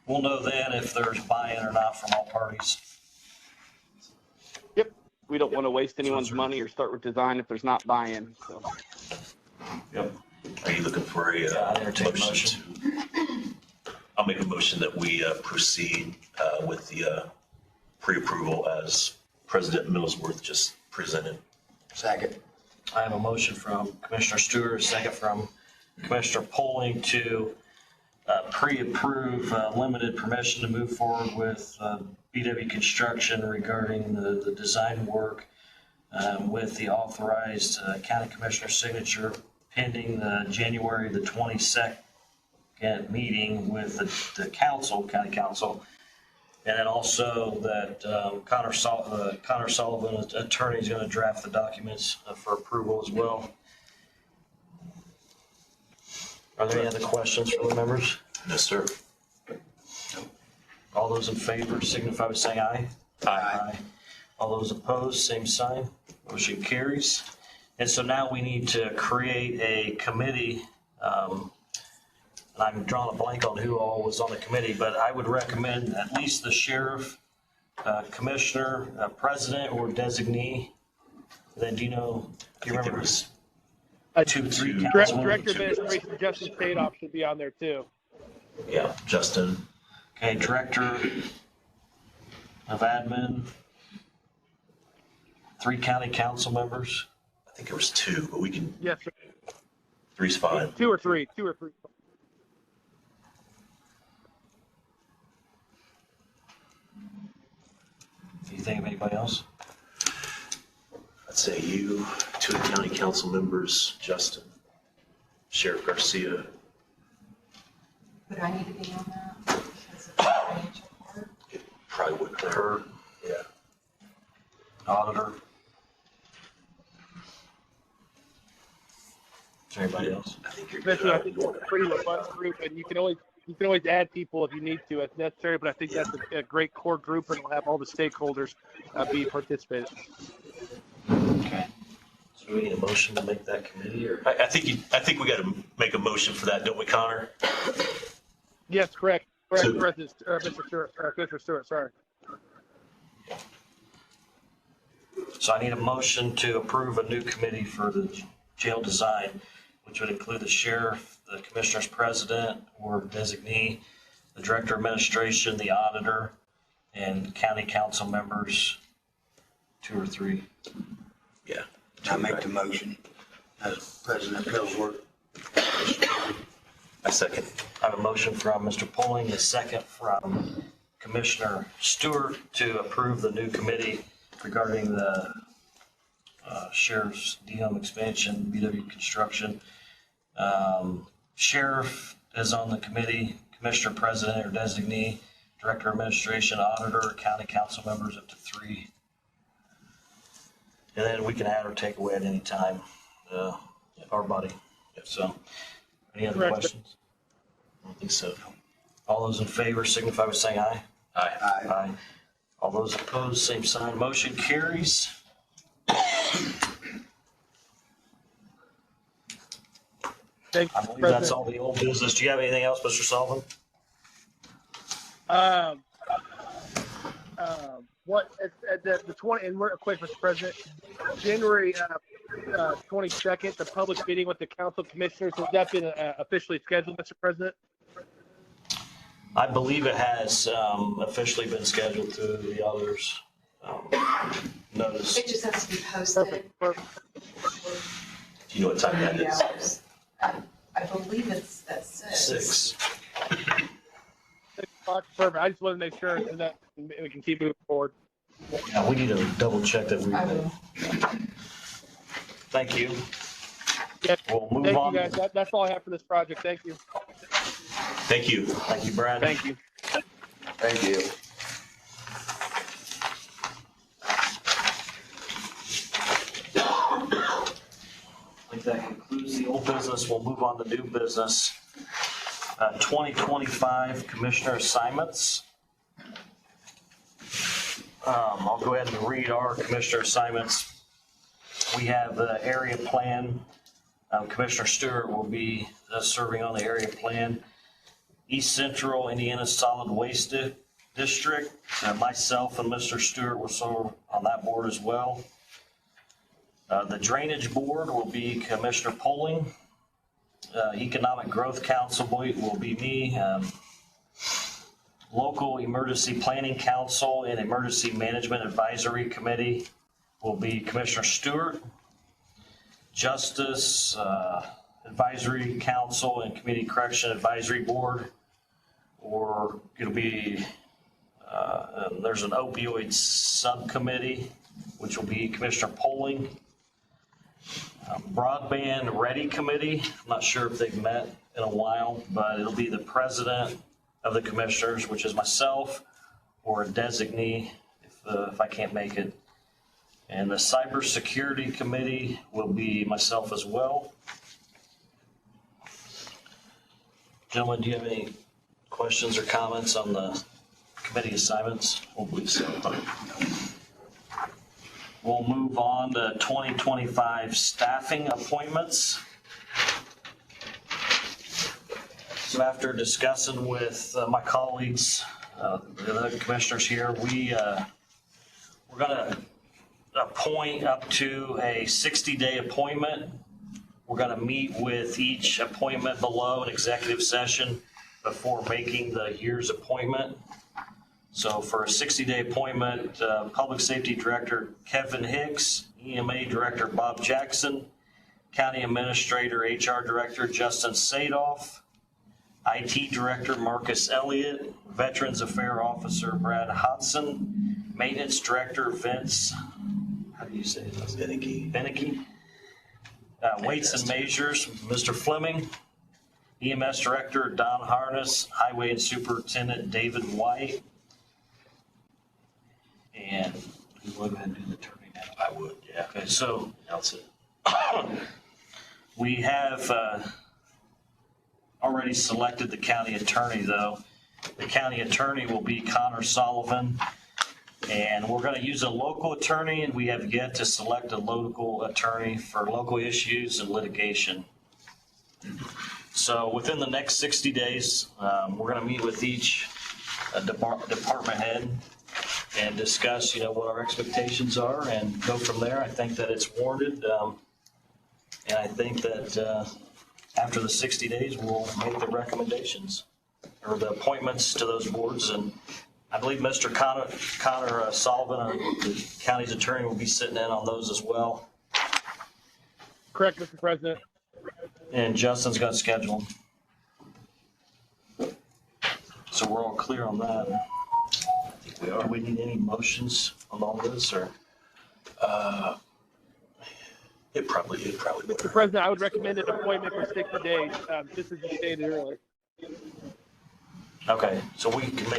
we'll know then if there's buy-in or not from all parties. Yep. We don't want to waste anyone's money or start with design if there's not buy-in. So. Yep. Are you looking for a motion? I'll make a motion that we proceed with the pre-approval as President Millsworth just presented. Second. I have a motion from Commissioner Stewart, a second from Commissioner Poling to pre-approve limited permission to move forward with BW Construction regarding the design work with the authorized county commissioner signature pending the January the 22nd meeting with the county council. And then also that Connor Sullivan, attorney, is going to draft the documents for approval as well. Are there any other questions from the members? No, sir. All those in favor signify by saying aye. Aye. All those opposed, same sign. Motion carries. And so now we need to create a committee. And I'm drawing a blank on who all was on the committee, but I would recommend at least the sheriff, commissioner, president, or designee. Then do you remember this? 2, 3 councilmen? Director of Administration Justin Sadoff should be on there too. Yeah, Justin. Okay, director of admin, 3 county council members. I think there was 2, but we can. Yes, sir. 3's fine. 2 or 3. Do you think of anybody else? I'd say you, 2 county council members, Justin, Sheriff Garcia. Would I need to be on that? Because of the financial part? It probably wouldn't hurt. Yeah. Auditor. Is there anybody else? I think you're Commissioner, I good. think it's a pretty robust group, and you can always add people if you need to as necessary. But I think that's a great core group, and we'll have all the stakeholders be participating. Okay. So do we need a motion to make that committee, or? I think we got to make a motion for that, don't we, Connor? Yes, correct. So- President, Mr. Stewart, Commissioner Stewart, sorry. So I need a motion to approve a new committee for the jail design, which would include the sheriff, the commissioner's president or designee, the director of administration, the auditor, and county council members, 2 or 3. Yeah. I make the motion as President Pillsworth. I second. I have a motion from Mr. Poling, a second from Commissioner Stewart to approve the new committee regarding the sheriff's DM expansion, BW construction. Sheriff is on the committee, commissioner, president, or designee, director of administration, auditor, county council members up to 3. And then we can add or take away at any time, our body. So, any other Correct. questions? I don't think so. All those in favor signify by saying aye. Aye. Aye. All those opposed, same sign. Motion carries. Thank you, I believe that's President. all the old business. Do you have anything else, Mr. Sullivan? What at the 20 and real quick, Mr. President, January 22nd, the public meeting with the council commissioners, has that been officially scheduled, Mr. President? I believe it has officially been scheduled through the others. Notice. It just has to be posted. Perfect. Do you know what time that is? I believe it's at 6. 6. 6 o'clock, perfect. I just wanted to make sure that we can keep moving forward. Yeah, we need to double check that we. I will. Thank you. Yeah. We'll move Thank on. you, guys. That's all I have for this project. Thank you. Thank you. Thank you, Brad. Thank you. Thank you. I think that concludes the old business. We'll move on to new business. 2025 Commissioner assignments. I'll go ahead and read our Commissioner assignments. We have the area plan. Commissioner Stewart will be serving on the area plan. East Central Indiana Solid Waste District. Myself and Mr. Stewart will serve on that board as well. The Drainage Board will be Commissioner Poling. Economic Growth Council will be me. Local Emergency Planning Council and Emergency Management Advisory Committee will be Commissioner Stewart. Justice Advisory Council and Community Correction Advisory Board, or it'll be, there's an opioid subcommittee, which will be Commissioner Poling. Broadband Ready Committee, I'm not sure if they've met in a while, but it'll be the president of the commissioners, which is myself, or a designee if I can't make it. And the Cybersecurity Committee will be myself as well. Gentlemen, do you have any questions or comments on the committee assignments? We'll believe so. We'll move on to 2025 staffing appointments. So after discussing with my colleagues, the other commissioners here, we're going to appoint up to a 60-day appointment. We're going to meet with each appointment below an executive session before making the year's appointment. So for a 60-day appointment, Public Safety Director Kevin Hicks, EMA Director Bob Jackson, County Administrator HR Director Justin Sadoff, IT Director Marcus Elliott, Veterans Affairs Officer Brad Hodson, Maintenance Director Vince, how do you say it? Beneke. Weights and Measures, Mr. Fleming, EMS Director Don Harness, Highway and Superintendent David White. And you want to go ahead and do the attorney now? I would, yeah. Okay, so that's it. We have already selected the county attorney, though. The county attorney will be Connor Sullivan, and we're going to use a local attorney, and we have yet to select a local attorney for local issues and litigation. So within the next 60 days, we're going to meet with each department head and discuss, what our expectations are and go from there. I think that it's warranted. And I think that after the 60 days, we'll make the recommendations or the appointments to those boards. And I believe Mr. Connor Sullivan, the county's attorney, will be sitting in on those as well. Correct, Mr. President. And Justin's got scheduled. So we're all clear on that. Do we need any motions on all this, or? It probably. Mr. President, I would recommend an appointment for 60 days, just as you stated earlier. Okay, so we can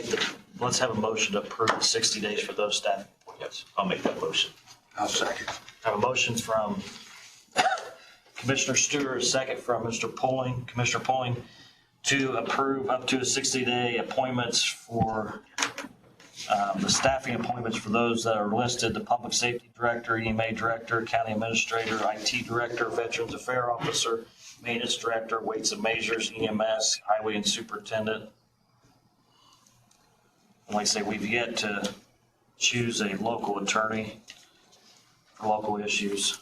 let's have a motion to approve the 60 days for those staff. Yes, I'll make that motion. I'll second. I have a motion from Commissioner Stewart, a second from Commissioner Poling, to approve up to a 60-day appointments for The staffing appointments for those that are listed, the Public Safety Director, EMA Director, County Administrator, IT Director, Veterans Affairs Officer, Maintenance Director, Weights and Measures, EMS, Highway and Superintendent. And like I say, we've yet to choose a local attorney for local issues.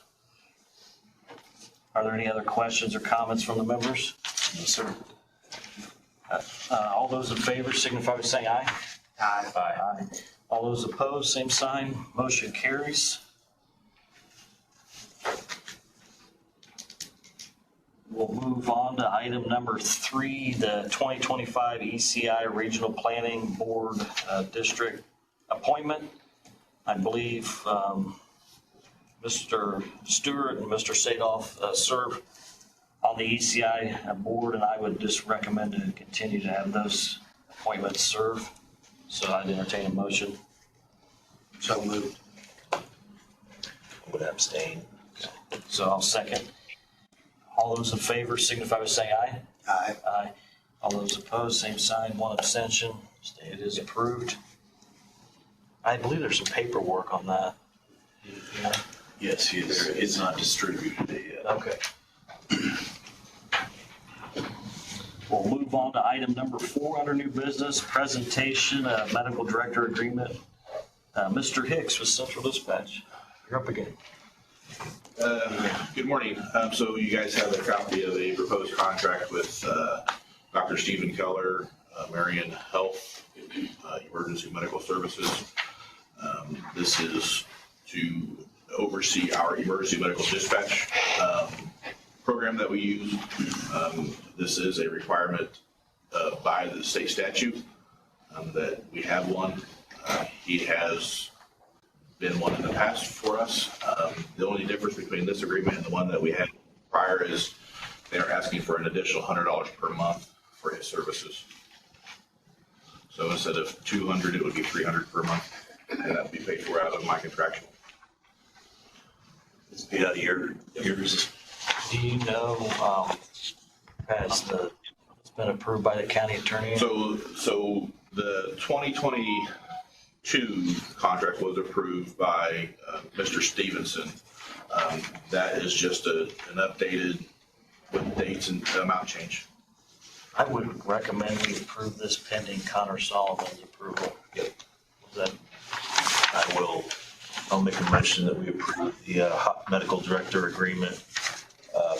Are there any other questions or comments from the members? Yes, sir. All those in favor signify by saying aye. Aye. Aye. All those opposed, same sign. Motion carries. We'll move on to item number 3, the 2025 ECI Regional Planning Board District appointment. I believe Mr. Stewart and Mr. Sadoff serve on the ECI board, and I would just recommend to continue to have those appointments serve. So I'd entertain a motion. So moved. I would abstain. So I'll second. All those in favor signify by saying aye. Aye. Aye. All those opposed, same sign, one abstention. It is approved. I believe there's some paperwork on that. Yeah. Yes, it's not distributed yet. Okay. We'll move on to item number 4 under new business, presentation of medical director agreement. Mr. Hicks with Central Dispatch. You're up again. Good morning. So you guys have a copy of a proposed contract with Dr. Stephen Keller, Marion Health, Emergency Medical Services. This is to oversee our emergency medical dispatch program that we use. This is a requirement by the state statute that we have one. He has been one in the past for us. The only difference between this agreement and the one that we had prior is they are asking for an additional $100 per month for his services. So instead of $200, it would be $300 per month, and that would be paid for out of my contractual. It's paid out of yours. Do you know, it's been approved by the county attorney? So the 2022 contract was approved by Mr. Stevenson. That is just an updated with dates and amount change. I would recommend we approve this pending Connor Solomon's approval. Yep. That, I'll make a motion that we approve the medical director agreement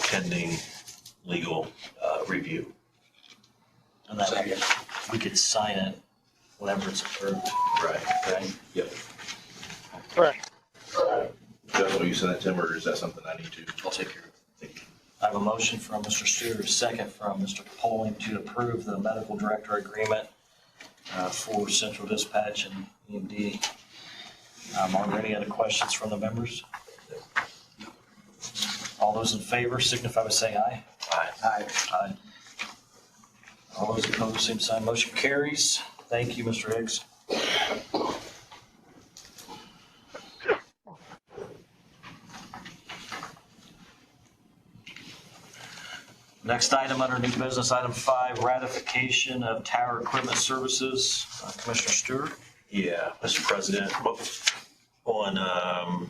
pending legal review. and that we could sign it whenever it's approved. Right. Right? Yep. Correct. Jeff, will you send that to him, or is that something I need to? I'll take care of it. I have a motion from Mr. Stewart, a second from Mr. Poling to approve the medical director agreement for Central Dispatch and EMD. Are there any other questions from the members? All those in favor signify by saying aye. Aye. Aye. Aye. All those opposed, same sign. Motion carries. Thank you, Mr. Higgs. Next item under new business, item 5, ratification of tower equipment services. Commissioner Stewart. Yeah, Mr. President, on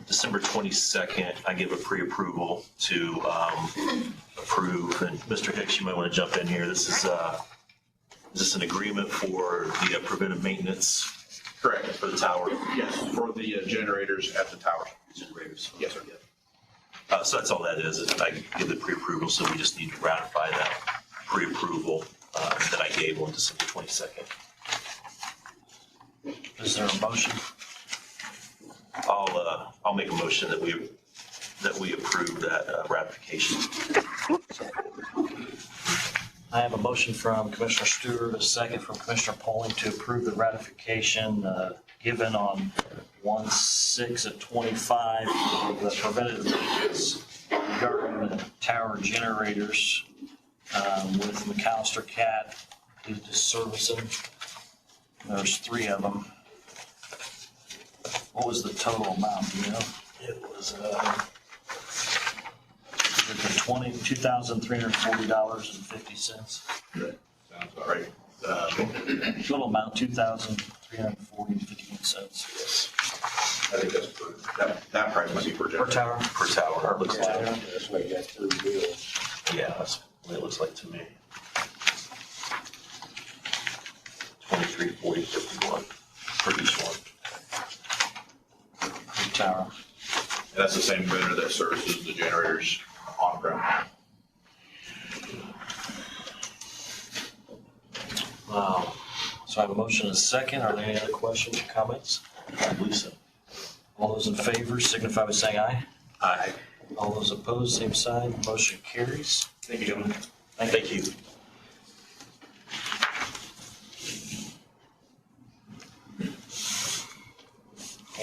December 22nd, I give a pre-approval to approve, and Mr. Hicks, you might want to jump in here. This is this an agreement for the preventive maintenance? Correct. For the tower? Yes, for the generators at the tower. Generators? Yes, sir. So that's all that is I give the pre-approval, so we just need to ratify that pre-approval that I gave on December 22nd. Is there a motion? I'll make a motion that we approve that ratification. I have a motion from Commissioner Stewart, a second from Commissioner Poling to approve the ratification given on 1/6/25 of the preventative maintenance regarding the tower generators with McAllister Cat, who's just servicing. There's 3 of them. What was the total amount, do you know? It was $2,340.50. Sounds all right. Total amount, $2,340.50. cents, yes. I think that's that price might be per Per generator. tower? Per tower, it looks like. That's what you got to do. Yeah, that's what it looks like to me. 23, 40, 51 for each one. Per tower. And that's the same vendor that services the generators on-prem. So I have a motion and a second. Are there any other questions or comments? I believe so. All those in favor signify by saying aye. Aye. All those opposed, same sign. Motion carries. Thank you, gentlemen. Thank you.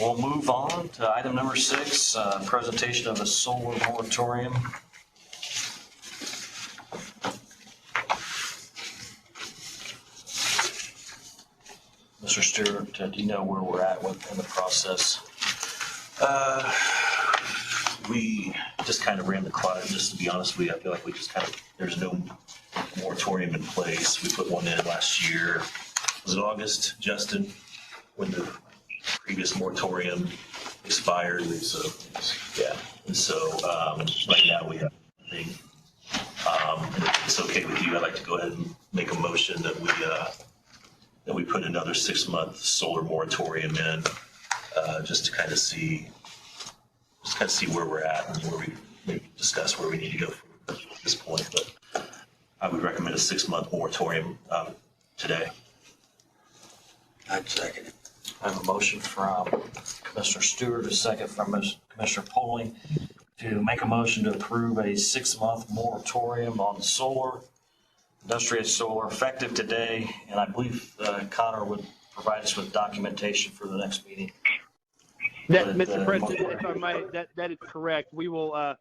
We'll move on to item number 6, presentation of a solar moratorium. Mr. Stewart, do you know where we're at in the process? We just kind of ran the clock, just to be honest with you, I feel like we just kind of, there's no moratorium in place. We put one in last year. Was it August, Justin, when the previous moratorium expired? So, yeah, and so right now we have nothing. And if it's okay with you, I'd like to go ahead and make a motion that we put another 6-month solar moratorium in, just to kind of see where we're at and where we maybe discuss where we need to go from this point. But I would recommend a 6-month moratorium today. I'd second it. I have a motion from Commissioner Stewart, a second from Commissioner Poling, to make a motion to approve a 6-month moratorium on solar, industrial solar, effective today. And I believe Connor would provide us with documentation for the next meeting. Mr. President, if I might, that is correct. We will,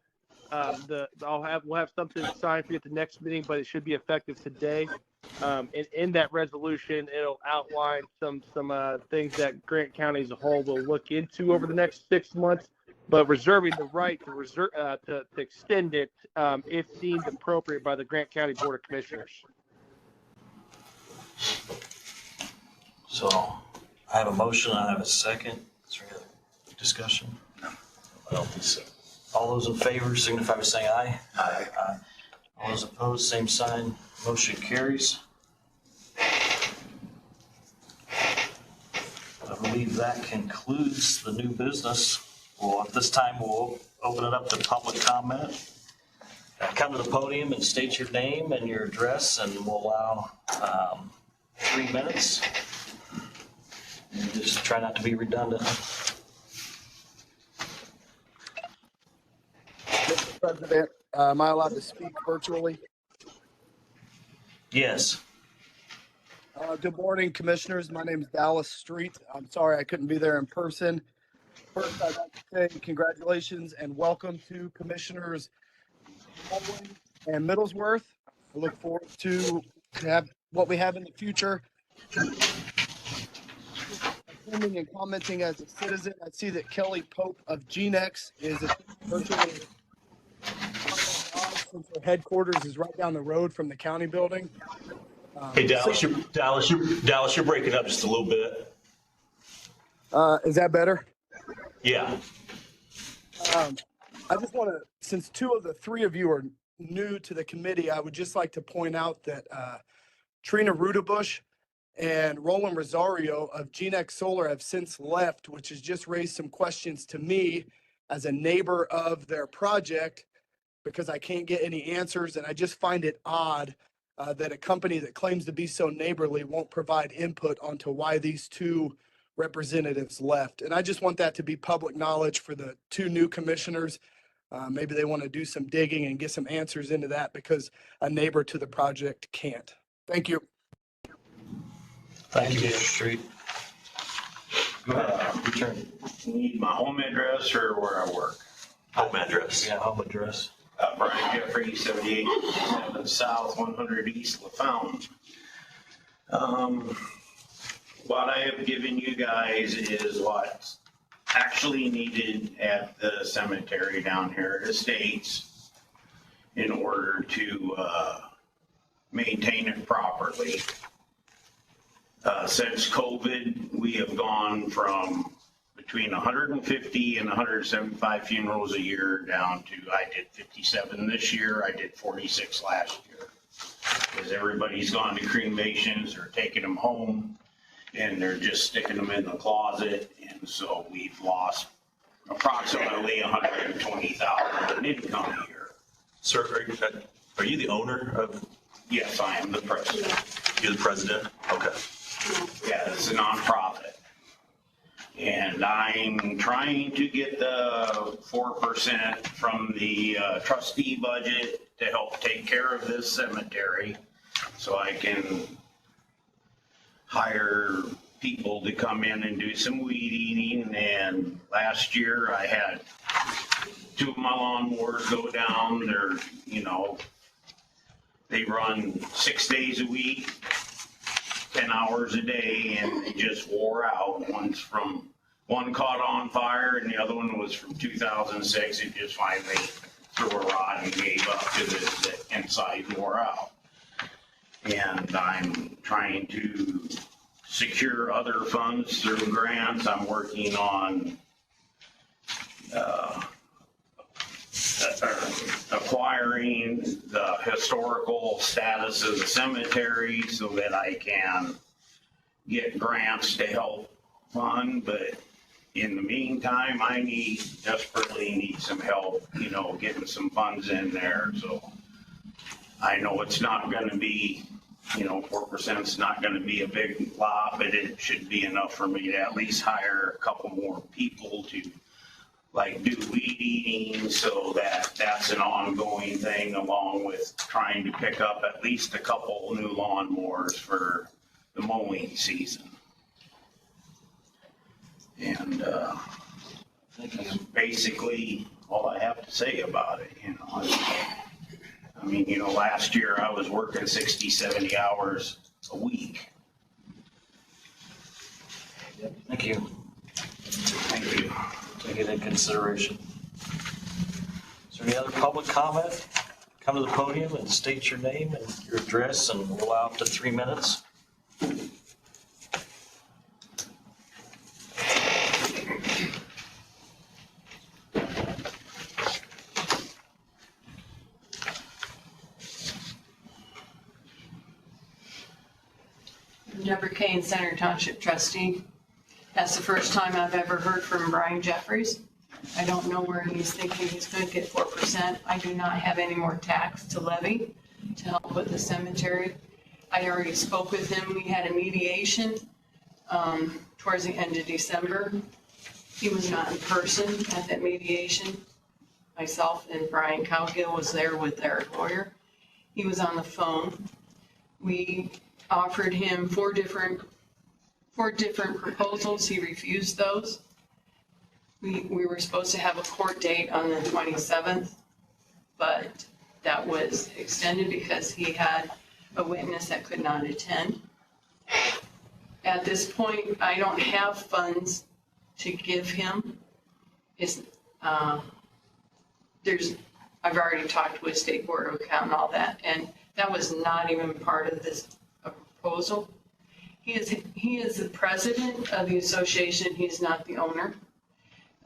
we'll have something signed for you at the next meeting, but it should be effective today. And in that resolution, it'll outline some things that Grant County as a whole will look into over the next 6 months, but reserving the right to extend it if deemed appropriate by the Grant County Board of Commissioners. So I have a motion. I have a second. Is there any other discussion? I don't think so. All those in favor signify by saying aye. Aye. Aye. All those opposed, same sign. Motion carries. I believe that concludes the new business. Well, at this time, we'll open it up to public comment. Come to the podium and state your name and your address, and we'll allow 3 minutes. And just try not to be redundant. Mr. President, am I allowed to speak virtually? Yes. Good morning, Commissioners. My name is Dallas Street. I'm sorry I couldn't be there in person. First, I'd like to say congratulations and welcome to Commissioners Poling and Middlesworth. I look forward to have what we have in the future. Attending and commenting as a citizen, I see that Kelly Pope of GNEX is virtually since their headquarters is right down the road from the county building. Hey, Dallas, you're breaking up just a little bit. Is that better? Yeah. I just want to, since 2 of the 3 of you are new to the committee, I would just like to point out that Trina Rudabush and Roland Rosario of GNEX Solar have since left, which has just raised some questions to me as a neighbor of their project, because I can't get any answers. And I just find it odd that a company that claims to be so neighborly won't provide input onto why these 2 representatives left. And I just want that to be public knowledge for the 2 new commissioners. Maybe they want to do some digging and get some answers into that, because a neighbor to the project can't. Thank you. Thank you, Mr. Street. Go ahead. Return. Need my home address or where I work? Home address. Yeah, home address. Brian Jeffrey, 78 South, 100 East LaFountain. What I have given you guys is what's actually needed at the cemetery down here at Estates in order to maintain it properly. Since COVID, we have gone from between 150 and 175 funerals a year down to, I did 57 this year, I did 46 last year. Because everybody's gone to cremations or taking them home and they're just sticking them in the closet. And so we've lost approximately 120,000 in income a year. Sir, are you the owner of? Yes, I am the president. You're the president? Okay. Yeah, it's a nonprofit. And I'm trying to get the 4% from the trustee budget to help take care of this cemetery so I can hire people to come in and do some weed eating. And last year I had 2 of my lawnmowers go down. They're, you know, they run 6 days a week, 10 hours a day, and they just wore out. One caught on fire and the other one was from 2006. It just finally threw a rod and gave up because the inside wore out. And I'm trying to secure other funds through grants. I'm working on acquiring the historical status of the cemetery so that I can get grants to help fund. But in the meantime, I desperately need some help, you know, getting some funds in there. So I know it's not going to be, you know, 4% is not going to be a big lot, but it should be enough for me to at least hire a couple more people to like do weed eating, so that's an ongoing thing, along with trying to pick up at least a couple new lawnmowers for the mowing season. And that's basically all I have to say about it. You know, I mean, you know, last year I was working 60, 70 hours a week. Thank you. Thank you. Take it into consideration. Is there any other public comment? Come to the podium and state your name and your address, and we'll allow up to 3 minutes. Deborah Kane, Center Township trustee. That's the first time I've ever heard from Brian Jeffries. I don't know where he's thinking he's going to get 4%. I do not have any more tax to levy to help with the cemetery. I already spoke with him. We had a mediation towards the end of December. He was not in person at that mediation. Myself and Brian Cowgill was there with their lawyer. He was on the phone. We offered him four different proposals. He refused those. We were supposed to have a court date on the 27th, but that was extended because he had a witness that could not attend. At this point, I don't have funds to give him. I've already talked with State Board of Account and all that, and that was not even part of this proposal. He is the president of the association. He is not the owner.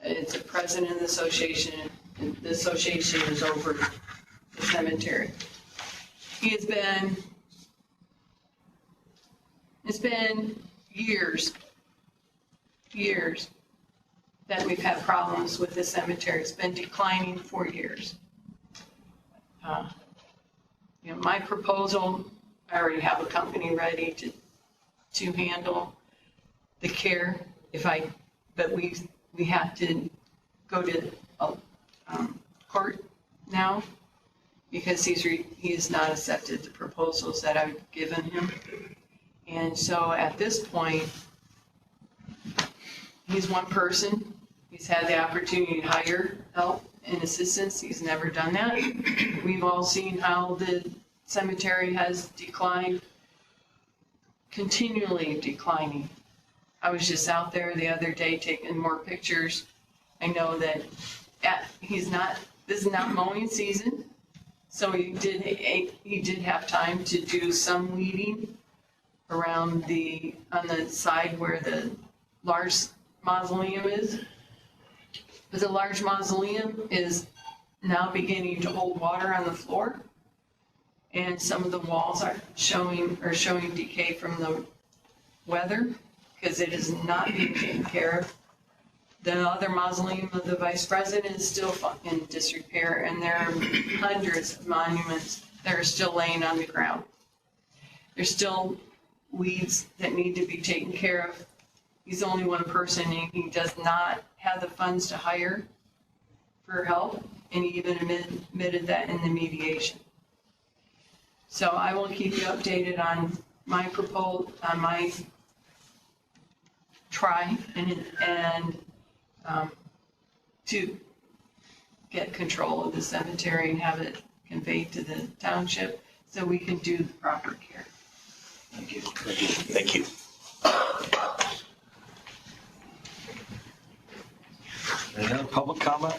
It's the president of the association, and the association is over the cemetery. It's been years that we've had problems with the cemetery. It's been declining for years. You know, my proposal, I already have a company ready to handle the care. But we have to go to court now because he has not accepted the proposals that I've given him. And so at this point, he's one person. He's had the opportunity to hire help and assistance. He's never done that. We've all seen how the cemetery has declined, continually declining. I was just out there the other day taking more pictures. I know that this is not mowing season, so he did have time to do some weeding, around on the side where the large mausoleum is. But the large mausoleum is now beginning to hold water on the floor. And some of the walls are showing decay from the weather because it is not being taken care of. The other mausoleum of the vice president is still in disrepair, and there are hundreds of monuments that are still laying on the ground. There's still weeds that need to be taken care of. He's only one person, and he does not have the funds to hire for help, and he even admitted that in the mediation. So I will keep you updated on my try and to get control of the cemetery and have it conveyed to the township so we can do the proper care. Thank you. Thank you. Any other public comment?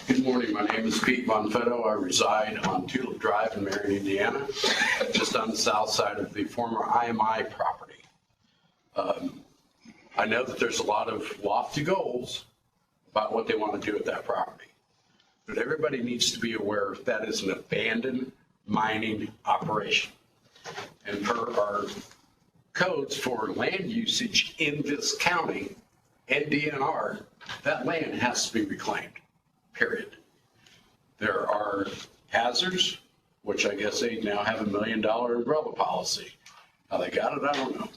Good morning. My name is Pete Bonfetto. I reside on Tulip Drive in Marion, Indiana, just on the south side of the former IMI property. I know that there's a lot of lofty goals about what they want to do with that property, but everybody needs to be aware that is an abandoned mining operation. And per our codes for land usage in this county and DNR, that land has to be reclaimed. Period. There are hazards, which I guess they now have $1 million umbrella policy. How they got it, I don't know.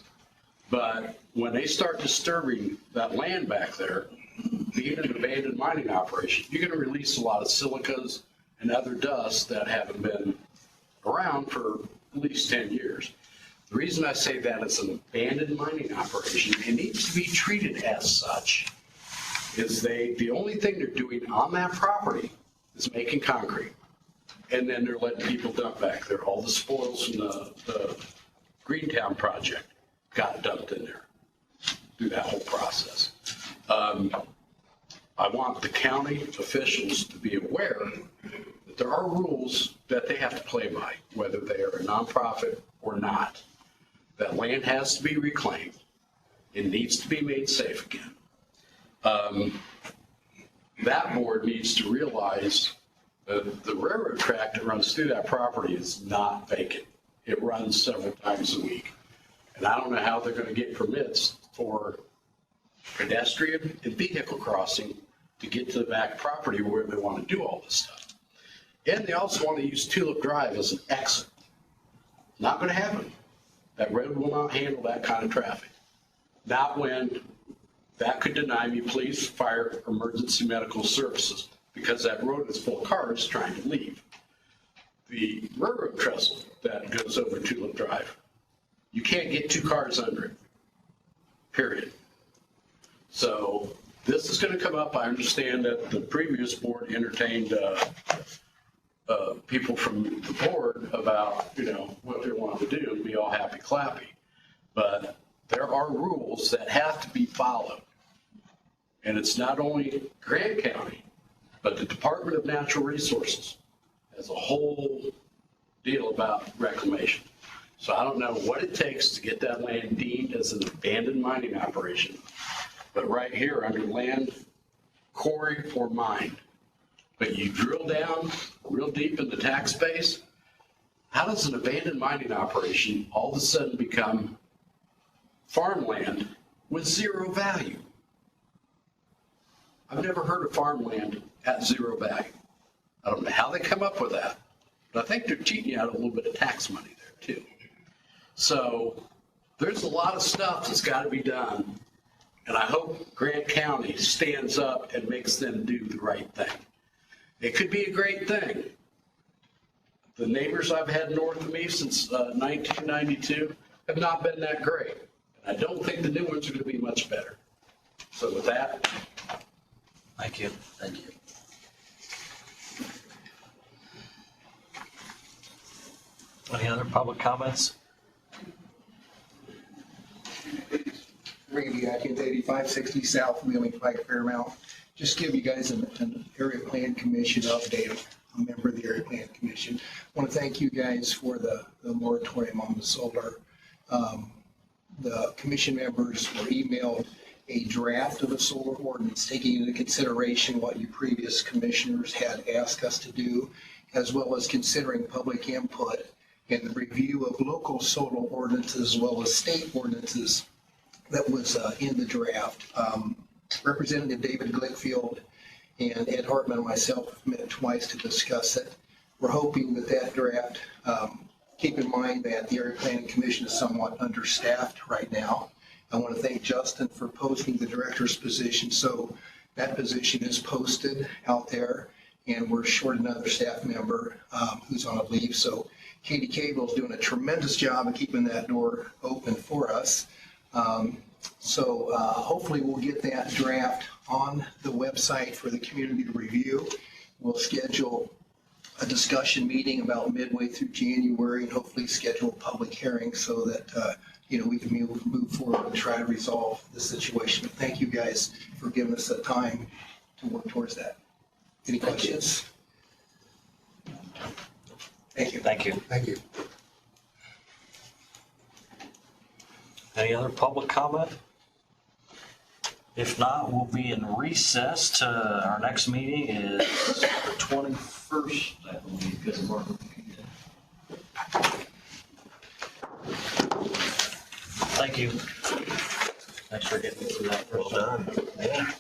But when they start disturbing that land back there, being an abandoned mining operation, you're going to release a lot of silicas and other dust that haven't been around for at least 10 years. The reason I say that it's an abandoned mining operation, it needs to be treated as such. Is the only thing they're doing on that property is making concrete. And then they're letting people dump back there. All the spoils from the Greentown project got dumped in there through that whole process. I want the county officials to be aware that there are rules that they have to play by, whether they are a nonprofit or not. That land has to be reclaimed. It needs to be made safe again. That board needs to realize that the railroad track that runs through that property is not vacant. It runs several times a week. And I don't know how they're going to get permits for pedestrian and vehicle crossing to get to the back property where they want to do all this stuff. And they also want to use Tulip Drive as an exit. Not going to happen. That road will not handle that kind of traffic. Not when that could deny me police, fire, emergency medical services because that road is full of cars trying to leave. The railroad trestle that goes over Tulip Drive, you can't get 2 cars under it, period. So this is going to come up. I understand that the previous board entertained people from the board about, what they wanted to do and be all happy clappy. But there are rules that have to be followed. And it's not only Grant County, but the Department of Natural Resources has a whole deal about reclamation. So I don't know what it takes to get that land deemed as an abandoned mining operation. But right here under land, quarry or mine. But you drill down real deep in the tax base, how does an abandoned mining operation all of a sudden become farmland with zero value? I've never heard of farmland at zero value. I don't know how they come up with that, but I think they're cheating you out of a little bit of tax money there too. So there's a lot of stuff that's got to be done, and I hope Grant County stands up and makes them do the right thing. It could be a great thing. The neighbors I've had north of me since 1992 have not been that great. And I don't think the new ones are going to be much better. So with that. Thank you. Thank you. Any other public comments? Randy Atkins, 8560 South Wheeling Pike, Fairmount. Just give you guys an Area Plan Commission update. I'm a member of the Area Plan Commission. I want to thank you guys for the moratorium on the solar. The commission members were emailed a draft of the solar ordinance, taking into consideration what you previous commissioners had asked us to do, as well as considering public input and the review of local solar ordinances as well as state ordinances that was in the draft. Representative David Glickfield and Ed Hartman and myself have met twice to discuss it. We're hoping that that draft, keep in mind that the Area Planning Commission is somewhat understaffed right now. I want to thank Justin for posting the director's position. So that position is posted out there, and we're short another staff member who's on a leave. So Katie Cable is doing a tremendous job of keeping that door open for us. Hopefully we'll get that draft on the website for the community to review. We'll schedule a discussion meeting about midway through January and hopefully schedule a public hearing so that we can move forward and try to resolve the situation. But thank you guys for giving us the time to work towards that. Any questions? Thank you. Thank you. Thank you. Any other public comment? If not, we'll be in recess to our next meeting is the 21st, I believe, because of Martin Luther King Day. Thank you. Thanks for getting me through that. Well done. Yeah.